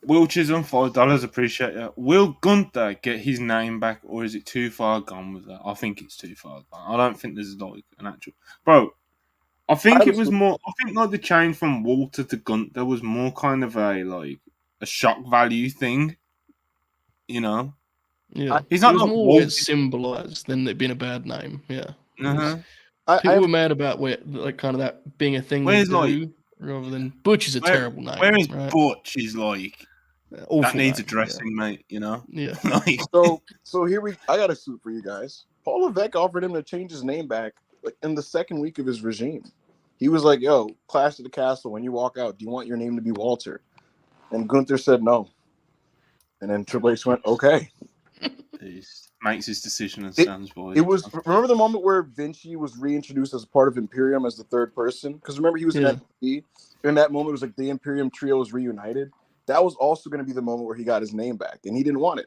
Will Chisholm, $5. Appreciate that. Will Gunther get his name back, or is it too far gone with that? I think it's too far gone. I don't think there's like an actual bro. I think it was more. I think like the change from Walter to Gunther was more kind of a shock value thing, you know. Yeah, He's not it was like more Walter. it symbolized than it being a bad name. Yeah, Uh-huh. people were mad about where like kind of that being a thing Whereas they do like rather than Butch is a terrible name. whereas Right? Butch is like Awful that needs name, addressing, mate. You know. Yeah. like, So here I got a suit for you guys. Paul Levesque offered him to change his name back like in the second week of his regime. He was like, "Yo, Clash of the Castle. When you walk out, do you want your name to be Walter?" And Gunther said no. And then Triple H went, "Okay." he makes his decision and stands by It was remember the moment where Vinci was reintroduced as part of Imperium as the third person? Because remember he was in NXT. In that moment, it was like the Imperium trio was reunited. That was also going to be the moment where he got his name back, and he didn't want it.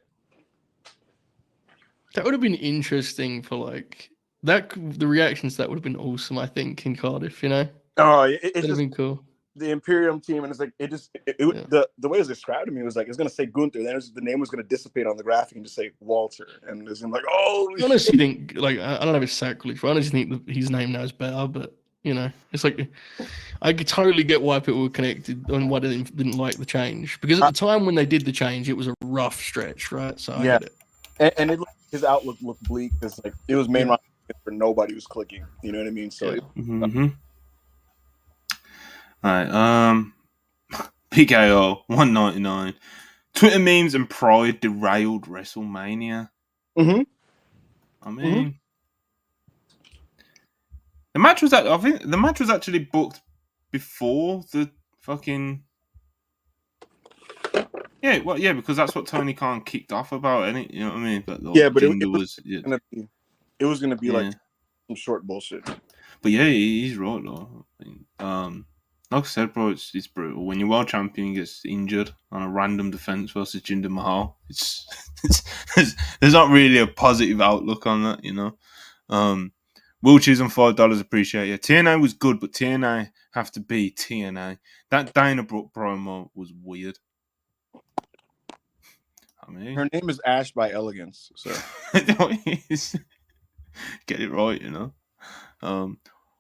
That would have been interesting for like that. The reactions to that would have been awesome. I think in Cardiff, you know. Oh, it's would have been cool. The Imperium team, and it's like the way it was described to me was like it's gonna say Gunther, then the name was gonna dissipate on the graphic and just say Walter, and it's like, oh, I honestly think like I don't know if it's sacrilege, but I honestly think that his name now is better. But you know, it's like I could totally get why people were connected and why they didn't like the change, because at the time when they did the change, it was a rough stretch, right? So I get it, and his outlook looked bleak because like it was main roster for nobody was clicking, you know what I mean? So. All right, PKO 199. Twitter memes and pride derailed WrestleMania. I mean, the match was I think the match was actually booked before the fucking. Yeah, because that's what Tony Khan kicked off about, ain't it? You know what I mean? But it was gonna be like some short bullshit. But yeah, he's right though. Like I said, bro, it's brutal. When your world champion gets injured on a random defense versus Jinder Mahal, there's not really a positive outlook on that, you know. Will choose on $5. Appreciate it. TNA was good, but TNA have to be TNA. That Dana Brooke promo was weird. I mean, her name is Ash by Elegance, so get it right, you know.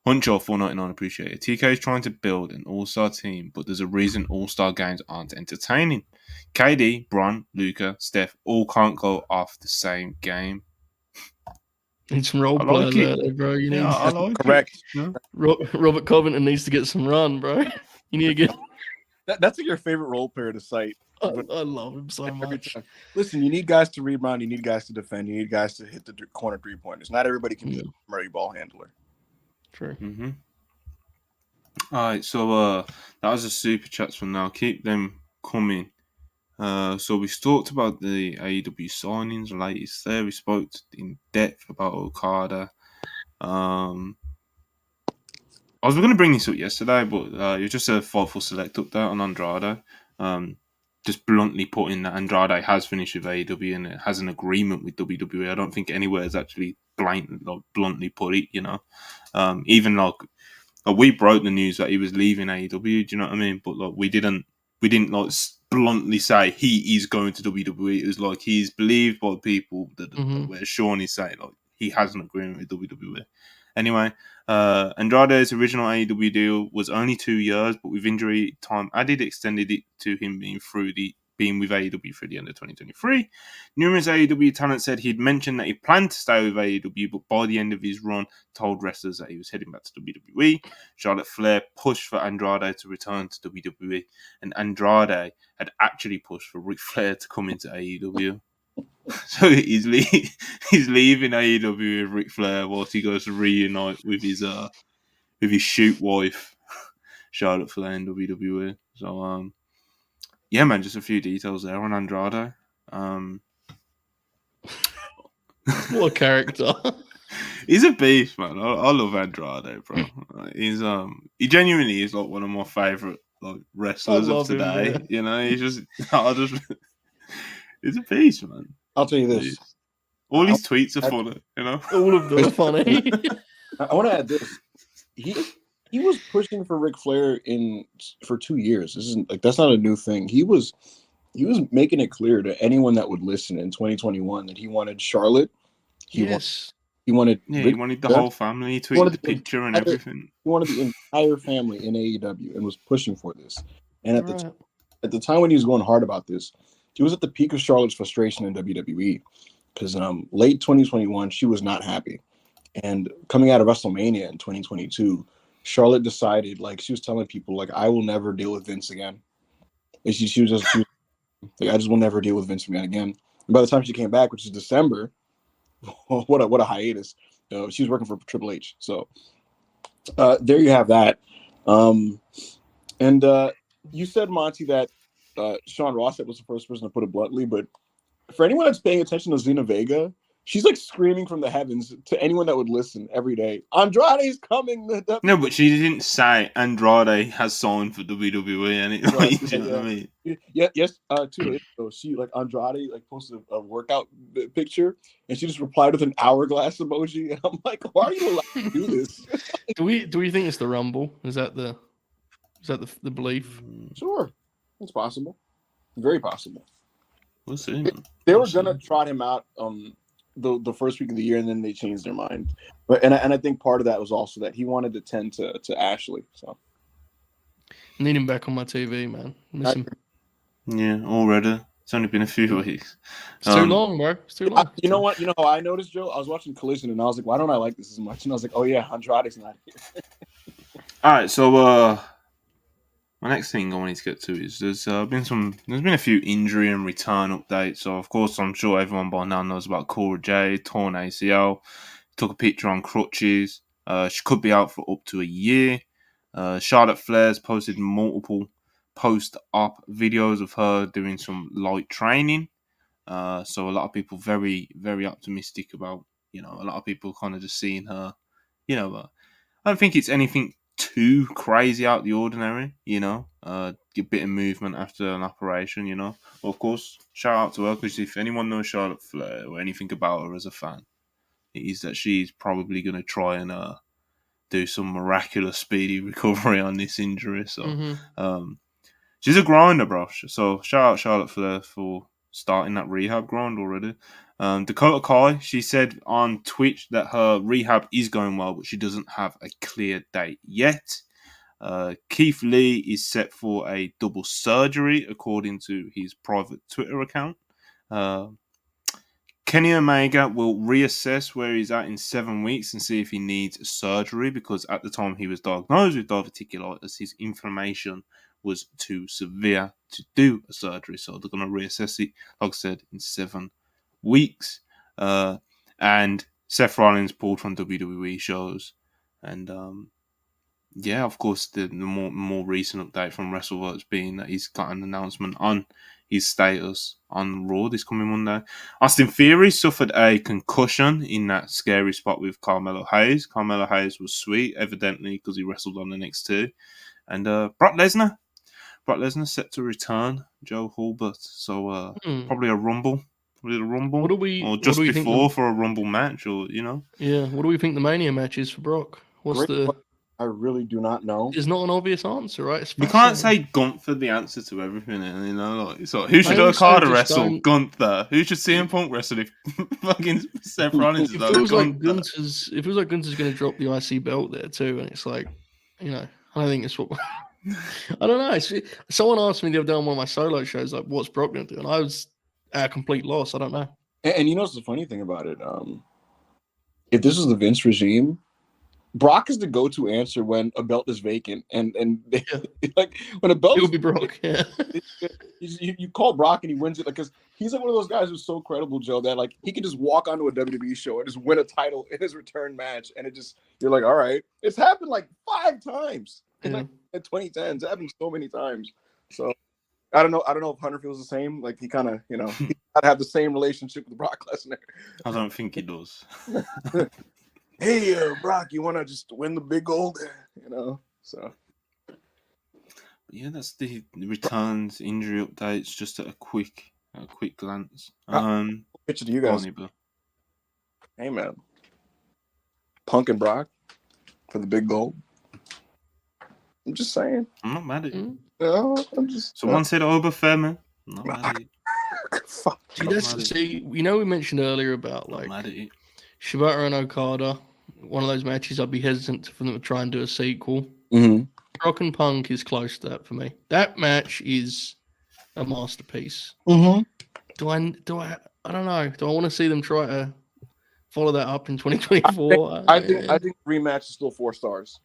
Huncho 499, appreciate it. TK is trying to build an all-star team, but there's a reason all-star games aren't entertaining. KD, Bron, Luca, Steph all can't go off the same game. Need some role players out there, bro. You need correct. Yeah. Robert Covington needs to get some run, bro. You need to get. That's like your favorite role player to cite. I love him so much. Listen, you need guys to rebound. You need guys to defend. You need guys to hit the corner 3-pointers. Not everybody can be a Murray ball handler. True. All right, so that was the super chats for now. Keep them coming. So we talked about the AEW signings, latest there. We spoke in depth about Okada. I was going to bring this up yesterday, but it was just a Fightful Select update on Andrade. Just bluntly putting that Andrade has finished with AEW and it has an agreement with WWE. I don't think anywhere has actually bluntly put it, you know. Even we broke the news that he was leaving AEW, do you know what I mean? But like we didn't like bluntly say he is going to WWE. It was like he's believed by people that where Sean is saying like he has an agreement with WWE. Anyway, Andrade's original AEW deal was only 2 years, but with injury time added, extended it to him being with AEW through the end of 2023. Numerous AEW talent said he'd mentioned that he planned to stay with AEW, but by the end of his run, told wrestlers that he was heading back to WWE. Charlotte Flair pushed for Andrade to return to WWE, and Andrade had actually pushed for Ric Flair to come into AEW. So he's leaving AEW with Ric Flair whilst he goes to reunite with his shoot wife, Charlotte Flair in WWE. So yeah, man, just a few details there on Andrade. What a character! He's a beast, man. I love Andrade, bro. He's he genuinely is like one of my favorite like wrestlers of today. Him, you know, he's a beast, man. I'll tell you this. All his tweets are funny, you know. All of them are funny. I want to add this. He was pushing for Ric Flair for 2 years. This isn't like that's not a new thing. He was making it clear to anyone that would listen in 2021 that he wanted Charlotte. He wanted the whole family. He tweeted the picture and everything. He wanted the entire family in AEW and was pushing for this. And at the time when he was going hard about this, he was at the peak of Charlotte's frustration in WWE because late 2021 she was not happy, and coming out of WrestleMania in 2022, Charlotte decided like she was telling people like I will never deal with Vince again. And she was like I just will never deal with Vince again. And by the time she came back, which is December, what a hiatus. She was working for Triple H. So there you have that. And you said, Monty, that Sean Ross was the first person to put it bluntly, but for anyone that's paying attention to Zelina Vega, she's like screaming from the heavens to anyone that would listen every day. Andrade's coming. No, but she didn't say Andrade has signed for WWE, and you know what I mean? Yeah, yes. 2 days ago, she like Andrade like posted a workout picture, and she just replied with an hourglass emoji, and I'm like, why are you allowed to do this? Do we think it's the Rumble? Is that the belief? Sure, it's possible. Very possible. We'll see. They were gonna trot him out the first week of the year, and then they changed their mind. But and I think part of that was also that he wanted to tend to Ashley. So I need him back on my TV, man. Miss him. Yeah, already. It's only been a few weeks. It's too long, bro. It's too long. You know what? You know how I noticed, Joe? I was watching Collision, and I was like, why don't I like this as much? And I was like, oh yeah, Andrade's not here. All right, so my next thing I wanted to get to is there's been a few injury and return updates. So of course I'm sure everyone by now knows about Cora Jade, torn ACL, took a picture on crutches. She could be out for up to a year. Charlotte Flair's posted multiple post-op videos of her doing some light training. So a lot of people very, very optimistic about, a lot of people kind of just seeing her, I don't think it's anything too crazy out the ordinary, a bit of movement after an operation, Well, of course, shout out to her, because if anyone knows Charlotte Flair or anything about her as a fan, it is that she's probably going to try and do some miraculous speedy recovery on this injury. So, she's a grinder, bro. So shout out Charlotte Flair for starting that rehab grind already. Dakota Kai, she said on Twitch that her rehab is going well, but she doesn't have a clear date yet. Keith Lee is set for a double surgery, according to his private Twitter account. Kenny Omega will reassess where he's at in 7 weeks and see if he needs surgery, because at the time he was diagnosed with diverticulitis, his inflammation was too severe to do a surgery. So they're going to reassess it, like I said, in 7 weeks. And Seth Rollins pulled from WWE shows. And of course, the more recent update from WrestlePurists being that he's got an announcement on his status on Raw this coming Monday. Austin Theory suffered a concussion in that scary spot with Carmelo Hayes. Carmelo Hayes was sweet, evidently, because he wrestled on the NXT. And Brock Lesnar set to return, Joe Hulbert. So probably a Rumble. Probably a Rumble. What do we- or what just do we think before the- for a Rumble match, or, Yeah. What do we think the Mania match is for Brock? What's Great the? I really do not know. There's not an obvious answer, right? It's You can't fascinating. say Gunther the answer to everything, it's like, who should I also Okada just wrestle? don't- Gunther. Who should CM Punk wrestle if fucking Seth Rollins is It like feels like Gunther? Gunther's. It feels like Gunther's going to drop the IC belt there too, and it's like, I don't think it's what. I don't know. Someone asked me the other day on one of my solo shows, like, "What's Brock going to do?" And I was at a complete loss. I don't know. And you know what's the funny thing about it? If this was the Vince regime, Brock is the go-to answer when a belt is vacant, and like when a belt It would be Brock. Yeah. you call Brock and he wins it, like, because he's like one of those guys who's so credible, Joe, that like he can just walk onto a WWE show and just win a title in his return match, and you're like, all right, it's happened like 5 times in Yeah. like in 2010s. It happened so many times. So I don't know if Hunter feels the same. Like he kind of he gotta have the same relationship with Brock Lesnar. I don't think he does. Hey, Brock, you want to just win the big gold? So. Yeah, that's the returns, injury updates, just at a quick glance. Picture to you go guys. on, Ibra. Hey, man. Punk and Brock for the big gold. I'm just saying. I'm not mad at you. Mm. No, I'm just. Someone said Ober Fairman. I'm not mad at you. Fuck. We mentioned earlier about Not like mad at you. Shibata and Okada. One of those matches I'd be hesitant for them to try and do a sequel. Mm-hmm. Brock and Punk is close to that for me. That match is a masterpiece. Mm-hmm. I don't know. Do I want to see them try to follow that up in 2024? I think rematch is still 4 stars.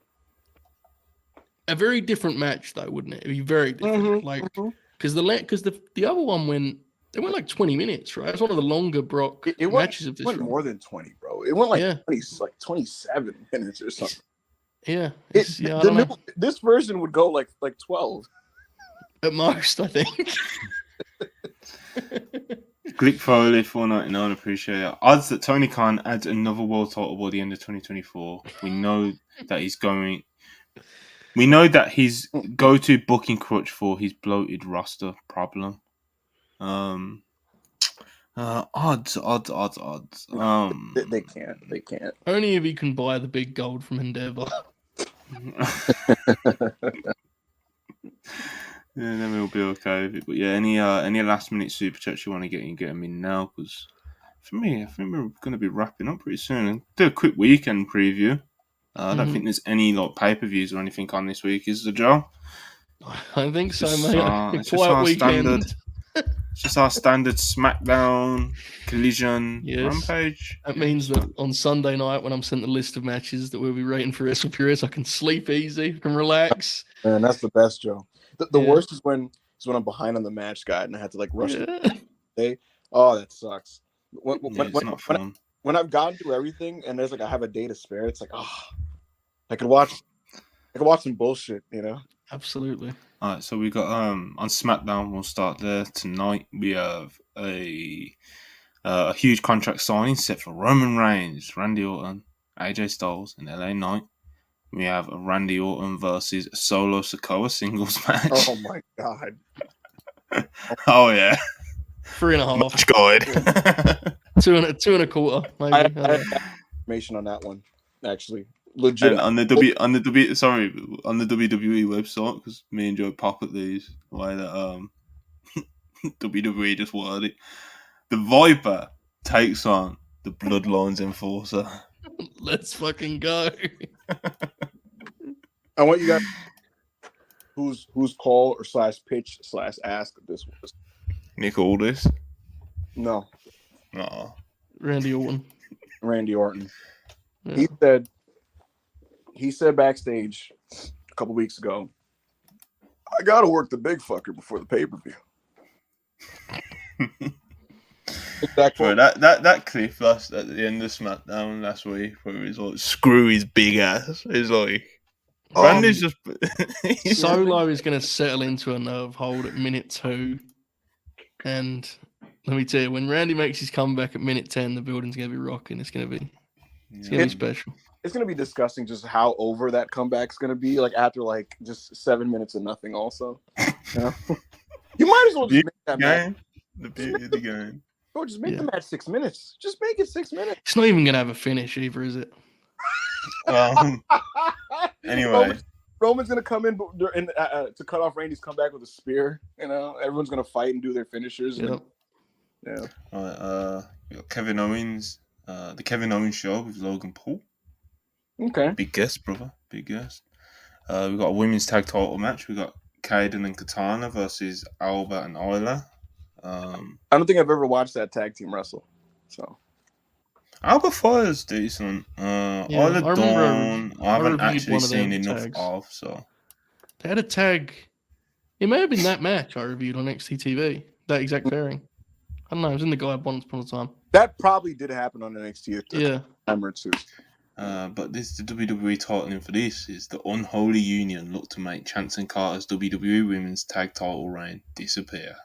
A very different match though, wouldn't it? It'd be very different. Because the other one went like 20 minutes, right? It's one of the longer Brock matches of this. It went run. more than 20, bro. It went like Yeah. 20, like 27 minutes or something. Yeah. I don't know. This version would go like 12. At most, I think. Glick Foley, $4.99, appreciate it. Odds that Tony Khan adds another world title by the end of 2024. We know that he's going. We know that his go-to booking crutch for his bloated roster problem. Odds. They can't. Only if he can buy the big gold from Endeavor. Yeah, then we'll be okay with it. But yeah, any last minute super chats you want to get them in now? Because for me, I think we're going to be wrapping up pretty soon. And do a quick weekend preview. I don't think there's any like pay-per-views or anything on this week, is there, Joe? I think so, Just, mate. it's just our standard. It's just our standard Smackdown, Collision, Yes. Rampage. That means that on Sunday night, when I'm sent the list of matches that we'll be rating for WrestlePurists, I can sleep easy, I can relax. Man, that's the best, Joe. The Yeah. worst is when I'm behind on the match guide and I have to like rush Yeah. the day. Oh, that sucks. It's not fun. When I've gone through everything and there's like I have a day to spare, it's like, I could watch some bullshit, Absolutely. All right, so we got on SmackDown. We'll start there tonight. We have a huge contract signing set for Roman Reigns, Randy Orton, AJ Styles, and LA Knight. We have a Randy Orton versus Solo Sikoa singles match. Oh my god. Oh yeah, 3.5. match guide. 2.25, maybe. I I don't know. have information on that one, actually. Legit. And on the WWE website, because me and Joe pop at these the way that WWE just worded it. The Viper takes on the Bloodlines Enforcer. Let's fucking go. I want you guys whose call or /pitch /ask this was. Nick Aldis. No, No. Randy Orton. Randy Orton. Yeah. He said backstage a couple weeks ago, I gotta work the big fucker before the pay-per-view. Bro, that clip at the end of SmackDown last week where he's like, screw his big ass. It's like Randy's just Solo is going to settle into a nerve hold at minute 2. And let me tell you, when Randy makes his comeback at minute 10, the building's gonna be rocking. It's gonna be special. It's gonna be disgusting just how over that comeback's gonna be. Like after like just 7 minutes of nothing. Also, you might as well just make that match. The beauty of the game. Bro, just make the match 6 minutes. Just make it 6 minutes. It's not even gonna have a finish either, is it? Anyway, Roman's gonna come in to cut off Randy's comeback with a spear. Everyone's gonna fight and do their finishers. Yep. Yeah. All right, we got Kevin Owens, the Kevin Owens show with Logan Paul. Okay. Big guest, brother. Big guest. We got a women's tag title match. We got Kaiden and Katana versus Alba and Isla. I don't think I've ever watched that tag team wrestle. So Alba Fire's decent. Isla Dawn, I haven't actually seen enough of. So they had a tag. It may have been that match I reviewed on NXT TV. That exact pairing. I don't know. It was in the guide once upon a time. That probably did happen on NXT. Yeah. Time or two. But this the WWE titling for this is the Unholy Union look to make Chance and Carter's WWE Women's Tag Title reign disappear.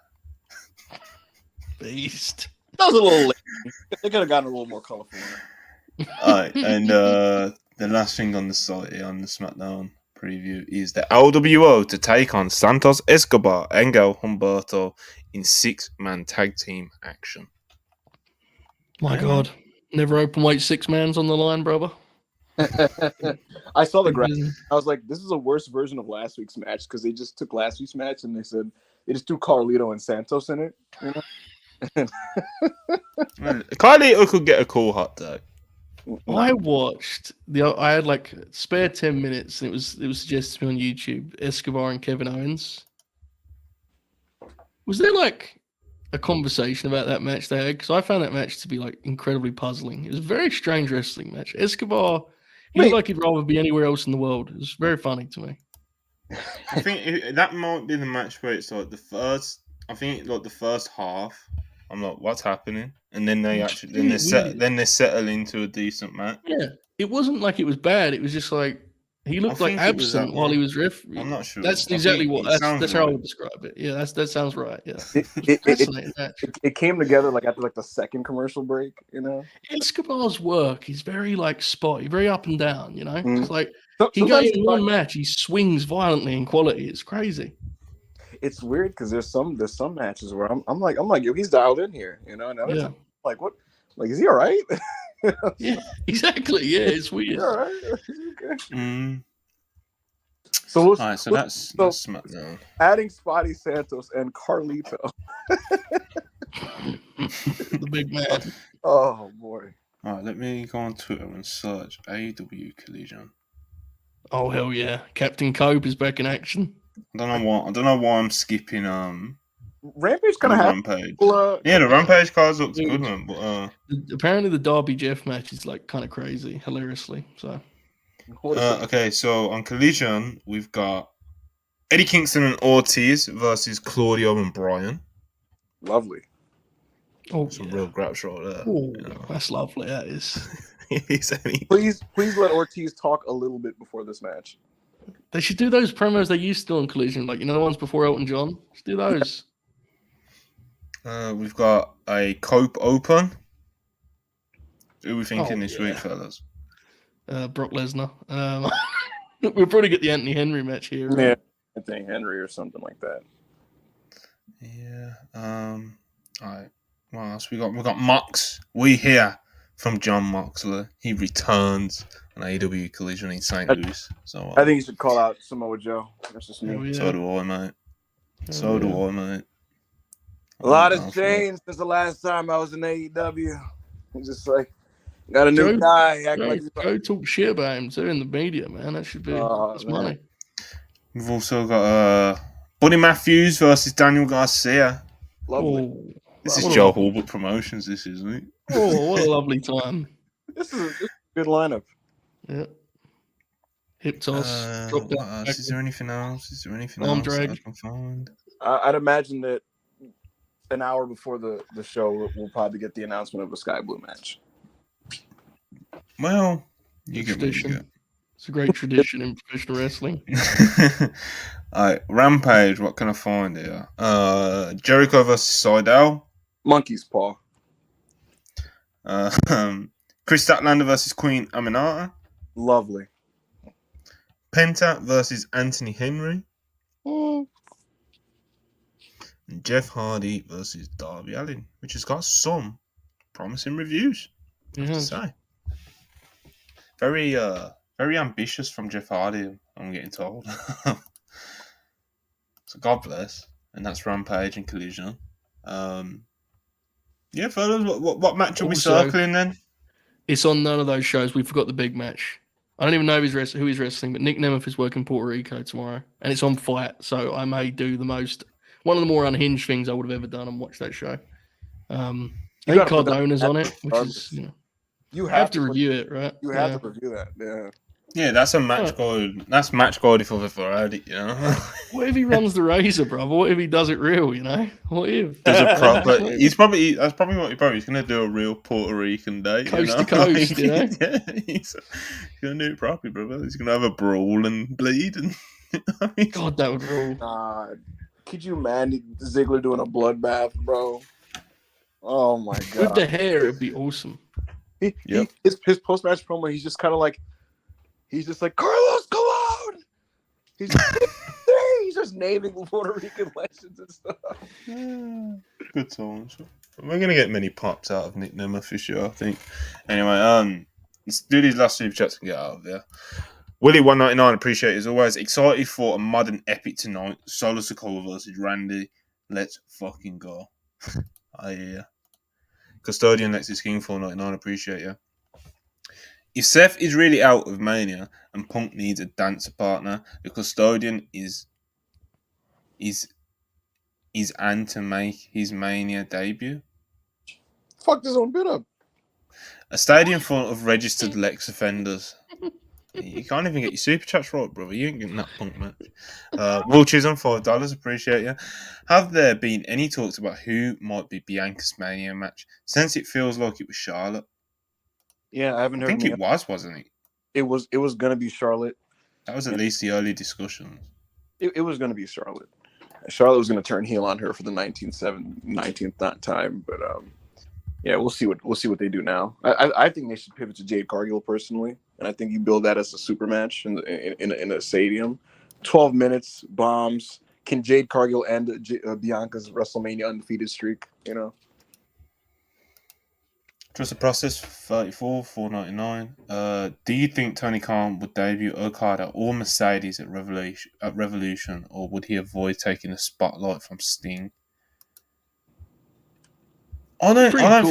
Beast. That was a little late. They could have gotten a little more colorful. Alright, and the last thing on the site here, on the Smackdown preview is the LWO to take on Santos Escobar, Angel Humberto in 6-man tag team action. My God. Never open weight 6-mans on the line, brother. I saw the graph. I was like, this is a worse version of last week's match because they just took last week's match and they said they just threw Carlito and Santos in it. Carlito could get a cool hot tag. I watched I had like spare 10 minutes and it was suggested to me on YouTube, Escobar and Kevin Owens. Was there like a conversation about that match they had? Because I found that match to be like incredibly puzzling. It was a very strange wrestling match. Escobar, he looked like he'd rather be anywhere else in the world. It was very funny to me. I think that might be the match where it's like the first half. I'm like, what's happening? And then they settle into a decent match. Yeah, it wasn't like it was bad. It was just like he looked like absent while he was refereeing. I'm not sure. That's exactly that's how I would describe it. Yeah, that sounds right. Yeah, it came together like after like the second commercial break. Escobar's work, he's very like spotty, very up and down. It's like he goes in one match, he swings violently in quality. It's crazy. It's weird because there's some matches where I'm like, yo, he's dialed in here, and I'm like, what? Like, is he all right? Yeah, exactly. Yeah, it's weird. All right. Okay. So that's SmackDown. Adding Spotty Santos and Carlito. The big man. Oh boy. All right, let me go on Twitter and search AEW Collision. Oh hell yeah! Captain Cope is back in action. I don't know why I'm skipping Rampage kind of Rampage. The Rampage cards looks good, man. But apparently the Darby Jeff match is like kind of crazy, hilariously. So okay, so on Collision we've got Eddie Kingston and Ortiz versus Claudio and Bryan. Lovely. Oh, some real grab right there. Oh, that's lovely. That is. Please let Ortiz talk a little bit before this match. They should do those promos they used to on Collision, like the ones before Elton John. Let's do those. We've got a Cope Open. Who are we thinking this week, fellas? Brock Lesnar. We'll probably get the Anthony Henry match here. Right? Yeah, Anthony Henry or something like that. Yeah. All right. What else we got? We got Mox. We hear from John Moxley. He returns on AEW Collision in St. Louis. So I think you should call out Samoa Joe. That's just me. Oh, yeah. So do I, mate. Do I, mate. A lot has changed since the last time I was in AEW. It's just like got a new guy. Go talk shit about him too in the media, man. That should be that's money. We've also got Buddy Matthews versus Daniel Garcia. Lovely. Oh, this is Joe Hulbert Promotions. This isn't it? Oh, what a lovely time. This is a good lineup. Yeah. Hip toss. Drop down. Is there anything else? Arm drag. I can find? I'd imagine that an hour before the show, we'll probably get the announcement of a Sky Blue match. Well, you get what you get. It's a great tradition in professional wrestling. Alright, Rampage, what can I find here? Jericho versus Seidel. Monkey's paw. Chris Statlander versus Queen Aminata. Lovely. Penta versus Anthony Henry. And Jeff Hardy versus Darby Allin, which has got some promising reviews. I have to say. Very ambitious from Jeff Hardy, I'm getting told. So God bless. And that's Rampage and Collision. Yeah, fellas, what match are we circling then? It's on none of those shows. We forgot the big match. I don't even know who he's wrestling, but Nick Nemeth is working Puerto Rico tomorrow, and it's on Fight, so I may do one of the more unhinged things I would have ever done and watch that show. I think Cardona's on it, which is you have to review it, right? You have to review that, yeah. Yeah, that's a match goal. That's match quality for the Friday, you know. What if he runs the razor, brother? What if he does it real? You know, what if? Does a proper? That's probably what he's gonna do, a real Puerto Rican day, coast to coast. You know, yeah, he's gonna do it properly, brother. He's gonna have a brawl and bleed, and God, that would rule. Could you imagine Ziggler doing a bloodbath, bro? Oh my god! With the hair, it'd be awesome. His post match promo, he's just kind of like. He's just like, Carlos Colon! He's just naming Puerto Rican legends and stuff. Yeah, good songs. We're going to get many pops out of Nick Nemeth for sure, I think. Anyway, let's do these last super chats and get out of there. Willie199, appreciate it as always. Excited for a modern epic tonight. Solo Sikoa versus Randy. Let's fucking go. I hear. Custodian Lexus King 499, appreciate you. If Seth is really out of Mania and Punk needs a dancer partner, the Custodian is and to make his Mania debut. Fuck this own bit up. A stadium full of registered Lex offenders. You can't even get your super chats right, brother. You ain't getting that Punk match. Will Chisholm, $5, appreciate you. Have there been any talks about who might be Bianca's Mania match? Since it feels like it was Charlotte. Yeah, I haven't heard. I think it was, wasn't it? It was gonna be Charlotte. That was at least the early discussions. It was gonna be Charlotte. Charlotte was gonna turn heel on her for the 19th time, but yeah, we'll see what they do now. I think they should pivot to Jade Cargill personally, and I think you build that as a super match in a stadium. 12 minutes, bombs. Can Jade Cargill end Bianca's WrestleMania undefeated streak? You know. Trust the process, 34, $4.99. Do you think Tony Khan would debut Okada or Mercedes at Revolution, or would he avoid taking the spotlight from Sting? I don't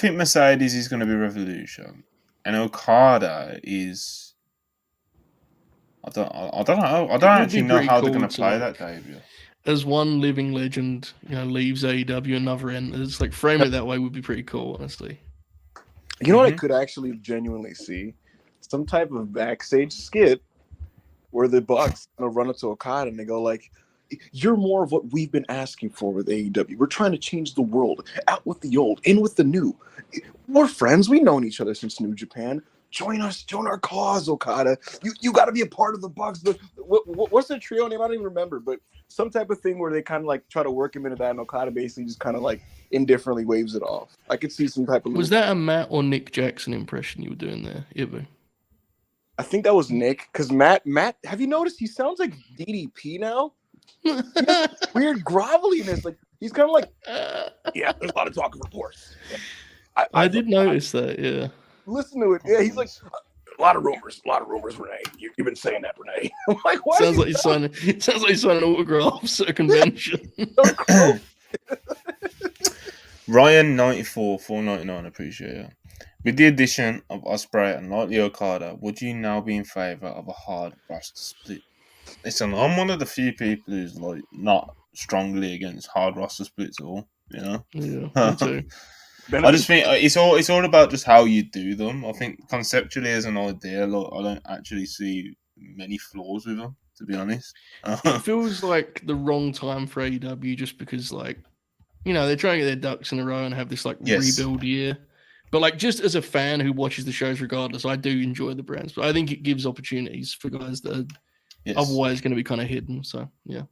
think Mercedes is going to be Revolution, and Okada is. I don't actually know how they're going to play that debut. As one living legend, leaves AEW, another enters. Like, frame it that way would be pretty cool, honestly. You know what I could actually genuinely see? Some type of backstage skit where the Bucks run up to Okada and they go like, "You're more of what we've been asking for with AEW. We're trying to change the world. Out with the old, in with the new. We're friends. We've known each other since New Japan. Join us. Join our cause, Okada. You got to be a part of the Bucks." What's the trio name? I don't even remember, but some type of thing where they kind of like try to work him into that, and Okada basically just kind of like indifferently waves it off. I could see some type of. Was that a Matt or Nick Jackson impression you were doing there, Ibu? I think that was Nick, because Matt. Have you noticed he sounds like DDP now? Weird groveliness. Like he's kind of like, yeah. There's a lot of talk of reports. I did notice that. Yeah. Listen to it. Yeah, he's like. A lot of rumors, Renee. You've been saying that, Renee. I'm like, what? Sounds like he's signing autographs at a convention. Ryan 94 $4.99, appreciate it. With the addition of Ospreay and Lightly Okada, would you now be in favour of a hard roster split? Listen, I'm one of the few people who's like not strongly against hard roster splits at all. You know? Yeah, me too. I just think it's all about just how you do them. I think conceptually as an idea, like, I don't actually see many flaws with them, to be honest. It feels like the wrong time for AEW just because, like, they're trying to get their ducks in a row and have this like rebuild year. But like, just as a fan who watches the shows regardless, I do enjoy the brands. But I think it gives opportunities for guys that are otherwise going to be kind of hidden. So yeah.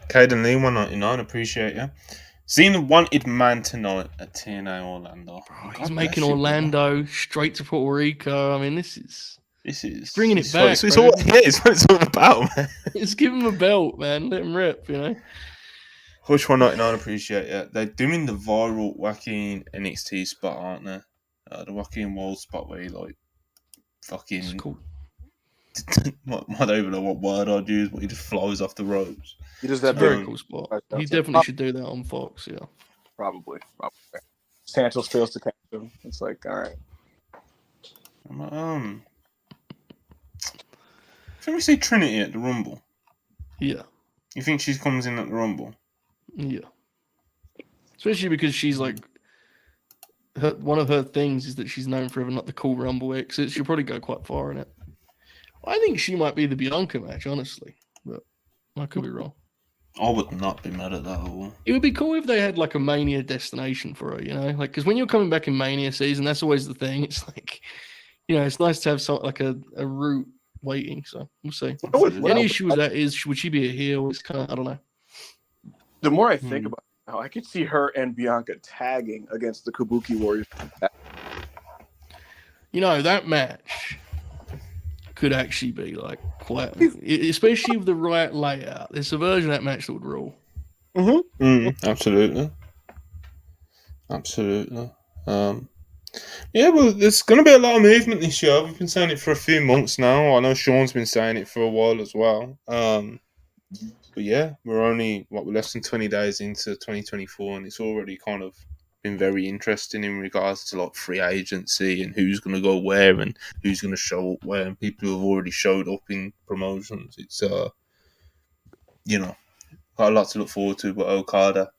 Caden Lee 199, appreciate you. Seeing the wanted man tonight at TNA Orlando. Bro, he's making Orlando straight to Puerto Rico. I mean, this is bringing it back. It's all about, man. It's give him a belt, man. Let him rip, you know. Hush 199, appreciate it. They're doing the viral Joaquin NXT spot, aren't they? The Joaquin World spot where he like fucking. It's cool. I don't even know what word I'd use, but he just flies off the ropes. He does that very cool spot. He definitely should do that on Fox, yeah. Probably. Santos fails to catch him. It's like, all right. Can we see Trinity at the Rumble? Yeah. You think she comes in at the Rumble? Yeah. Especially because she's like, one of her things is that she's known for having like the cool Rumble exits. She'll probably go quite far in it. I think she might be the Bianca match, honestly, but I could be wrong. I would not be mad at that at all. It would be cool if they had like a Mania destination for her, you know, like because when you're coming back in Mania season, that's always the thing. It's like, you know, it's nice to have some like a route waiting. So we'll see. The only issue with that is, would she be a heel? It's kind of, I don't know. The more I think about it now, I could see her and Bianca tagging against the Kabuki Warriors. You know, that match could actually be like quite, especially with the right layout. There's a version of that match that would rule. Absolutely. Yeah, well, there's going to be a lot of movement this year. We've been saying it for a few months now. I know Sean's been saying it for a while as well. But yeah, we're only we're less than 20 days into 2024, and it's already kind of been very interesting in regards to like free agency and who's going to go where and who's going to show up where, and people who have already showed up in promotions. It's you know, got a lot to look forward to. But Okada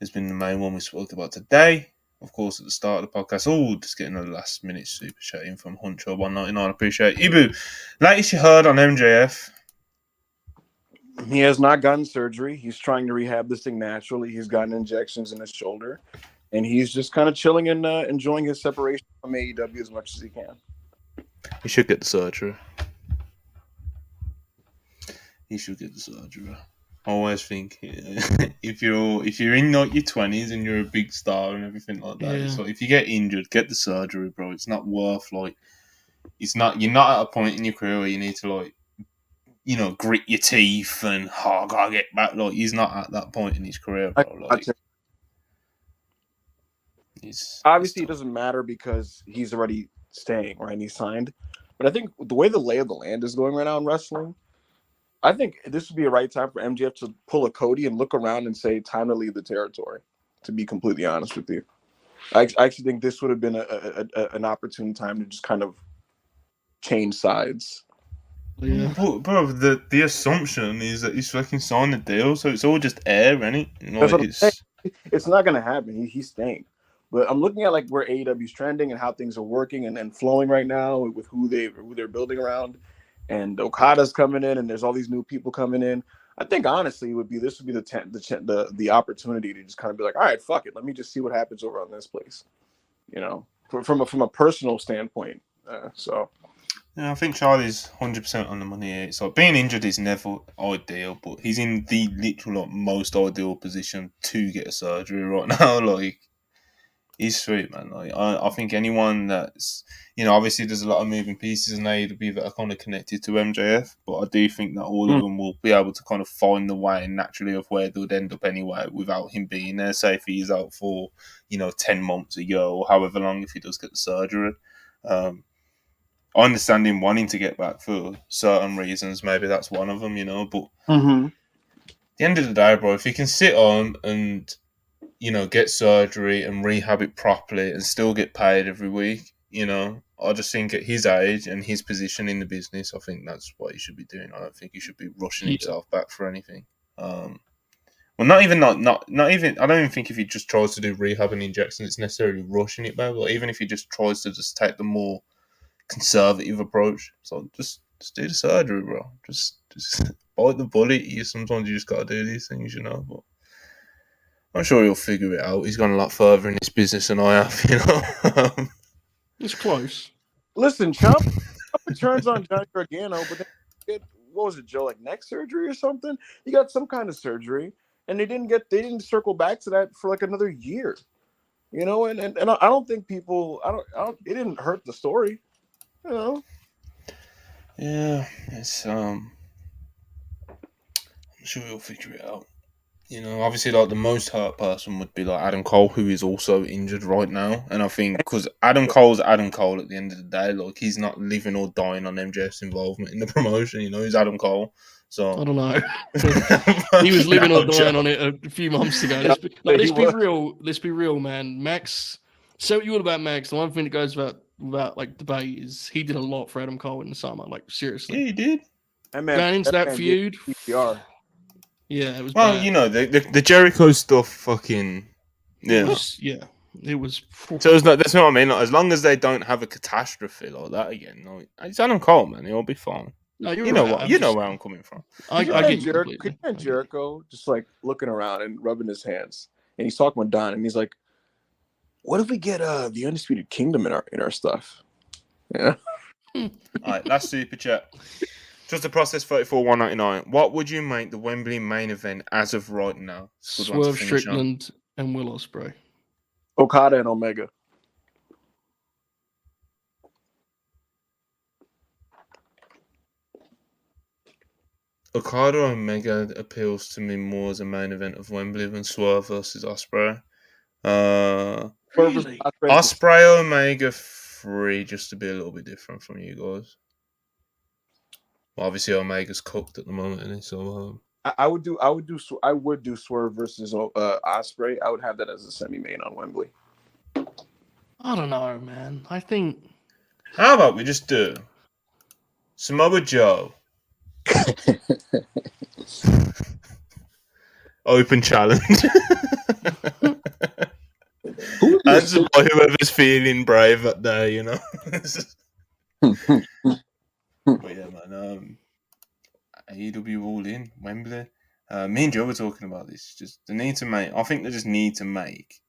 has been the main one we spoke about today. Of course, at the start of the podcast, just getting a last minute super chat in from Huncho 199. Appreciate it. Ibu, latest you heard on MJF. He has not gotten surgery. He's trying to rehab this thing naturally. He's gotten injections in his shoulder, and he's just kind of chilling and enjoying his separation from AEW as much as he can. He should get the surgery. I always think if you're in like your 20s and you're a big star and everything like that, so if you get injured, get the surgery, bro. It's not worth you're not at a point in your career where you need to grit your teeth and I gotta get back. Like, he's not at that point in his career, bro. Obviously, it doesn't matter because he's already staying, right? He's signed. But I think the way the lay of the land is going right now in wrestling, I think this would be a right time for MJF to pull a Cody and look around and say, time to leave the territory, to be completely honest with you. I actually think this would have been an opportune time to just kind of change sides. Yeah. Bro, the assumption is that he's fucking signed the deal, so it's all just air, isn't it? It's not going to happen. He's staying. But I'm looking at like where AEW's trending and how things are working and flowing right now with who they're building around. And Okada's coming in, and there's all these new people coming in. I think honestly, this would be the opportunity to just kind of be like, all right, fuck it, let me just see what happens over on this place, you know, from a personal standpoint. Yeah, I think Charlie's 100% on the money here. So being injured is never ideal, but he's in the literal most ideal position to get a surgery right now. Like, he's sweet, man. Like, I think anyone that's, obviously there's a lot of moving pieces in AEW that are kind of connected to MJF, but I do think that all of them will be able to kind of find the way naturally of where they would end up anyway without him being there. Say if he's out for, 10 months, a year, or however long if he does get the surgery. I understand him wanting to get back for certain reasons. Maybe that's one of them, but at the end of the day, bro, if he can sit on and get surgery and rehab it properly and still get paid every week, I just think at his age and his position in the business, I think that's what he should be doing. I don't think he should be rushing himself back for anything. Well, not even. I don't even think if he just tries to do rehab and injections, it's necessarily rushing it back. But even if he just tries to just take the more conservative approach, so just do the surgery, bro. Just bite the bullet. Sometimes you just gotta do these things, But I'm sure he'll figure it out. He's gone a lot further in this business than I have, you know. It's close. Listen, Ciampa turns on Johnny Gargano, but then what was it, Joe? Like neck surgery or something? He got some kind of surgery, and they didn't circle back to that for like another year. You know, and I don't think people. I don't. It didn't hurt the story. You know. Yeah, it's I'm sure he'll figure it out. You know, obviously, like the most hurt person would be like Adam Cole, who is also injured right now. And I think because Adam Cole's Adam Cole at the end of the day, like he's not living or dying on MJF's involvement in the promotion. You know, he's Adam Cole. So I don't know. He was living or dying on it a few months ago. Let's be real. Let's be real, man. Max. So what you all about Max? The one thing that goes without like debate is he did a lot for Adam Cole in the summer. Like seriously, yeah, he did. Going into that feud. PPR. Yeah, it was. Well, bad. you know, the Jericho stuff, fucking yeah. It was. So it's not, that's what I mean. Like, as long as they don't have a catastrophe like that again, like, it's Adam Cole, man. He'll be fine. No, you know what? You know where I'm coming from. I get you completely. Jericho just like looking around and rubbing his hands, and he's talking with Don, and he's like, "What if we get the Undisputed Kingdom in our stuff?" Yeah. All right, last super chat. Just the process 34-199. What would you make the Wembley main event as of right now? Swerve Strickland and Will Ospreay. Okada and Omega. Okada Omega appeals to me more as a main event of Wembley than Swerve versus Ospreay. Really? Ospreay Omega 3 just to be a little bit different from you guys. Well, obviously Omega's cooked at the moment, isn't he? So I would do Swerve versus Ospreay. I would have that as a semi-main on Wembley. I don't know, man. I think. How about we just do Samoa Joe open challenge? Answered by whoever's feeling brave that day, you know. But yeah, man. AEW All In Wembley. Me and Joe were talking about this. Just they need to make. I think they just need to make.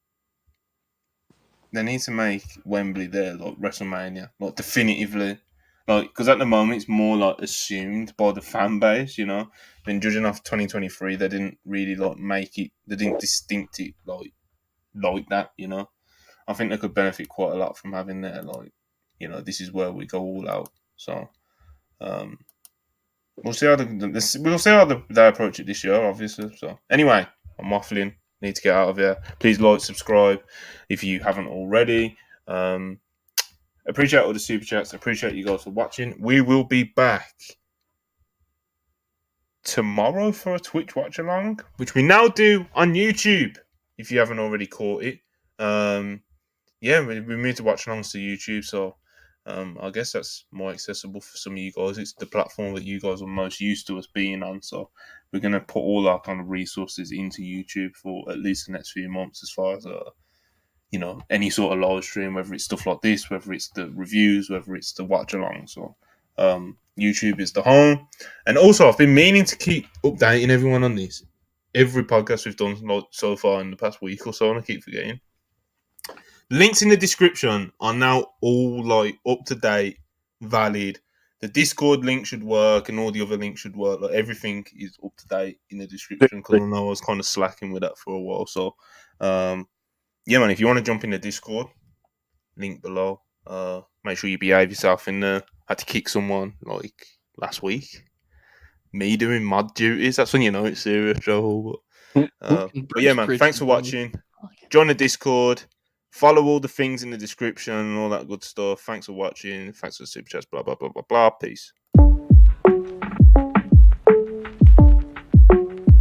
They need to make Wembley there, like WrestleMania, like definitively, like because at the moment it's more like assumed by the fan base, you know. Then judging off 2023, they didn't really like make it. They didn't distinct it like that, you know. I think they could benefit quite a lot from having that, like, you know, this is where we go all out. So, we'll see how they approach it this year, obviously. So, anyway, I'm waffling. Need to get out of here. Please like, subscribe if you haven't already. Appreciate all the super chats. Appreciate you guys for watching. We will be back tomorrow for a Twitch watch along, which we now do on YouTube. If you haven't already caught it, we moved to watch alongs to YouTube, so I guess that's more accessible for some of you guys. It's the platform that you guys are most used to us being on, so we're gonna put all our kind of resources into YouTube for at least the next few months, as far as you know, any sort of live stream, whether it's stuff like this, whether it's the reviews, whether it's the watch along. So YouTube is the home, and also I've been meaning to keep updating everyone on this. Every podcast we've done so far in the past week or so, and I keep forgetting. Links in the description are now all like up to date, valid. The Discord link should work, and all the other links should work. Like everything is up to date in the description, because I know I was kind of slacking with that for a while. So, yeah, man, if you want to jump in the Discord, link below. Make sure you behave yourself in there. I had to kick someone like last week. Me doing mod duties. That's when you know it's serious, Joe. But yeah, man, thanks for watching. Join the Discord. Follow all the things in the description and all that good stuff. Thanks for watching. Thanks for the super chats. Blah, blah, blah, blah, blah. Peace.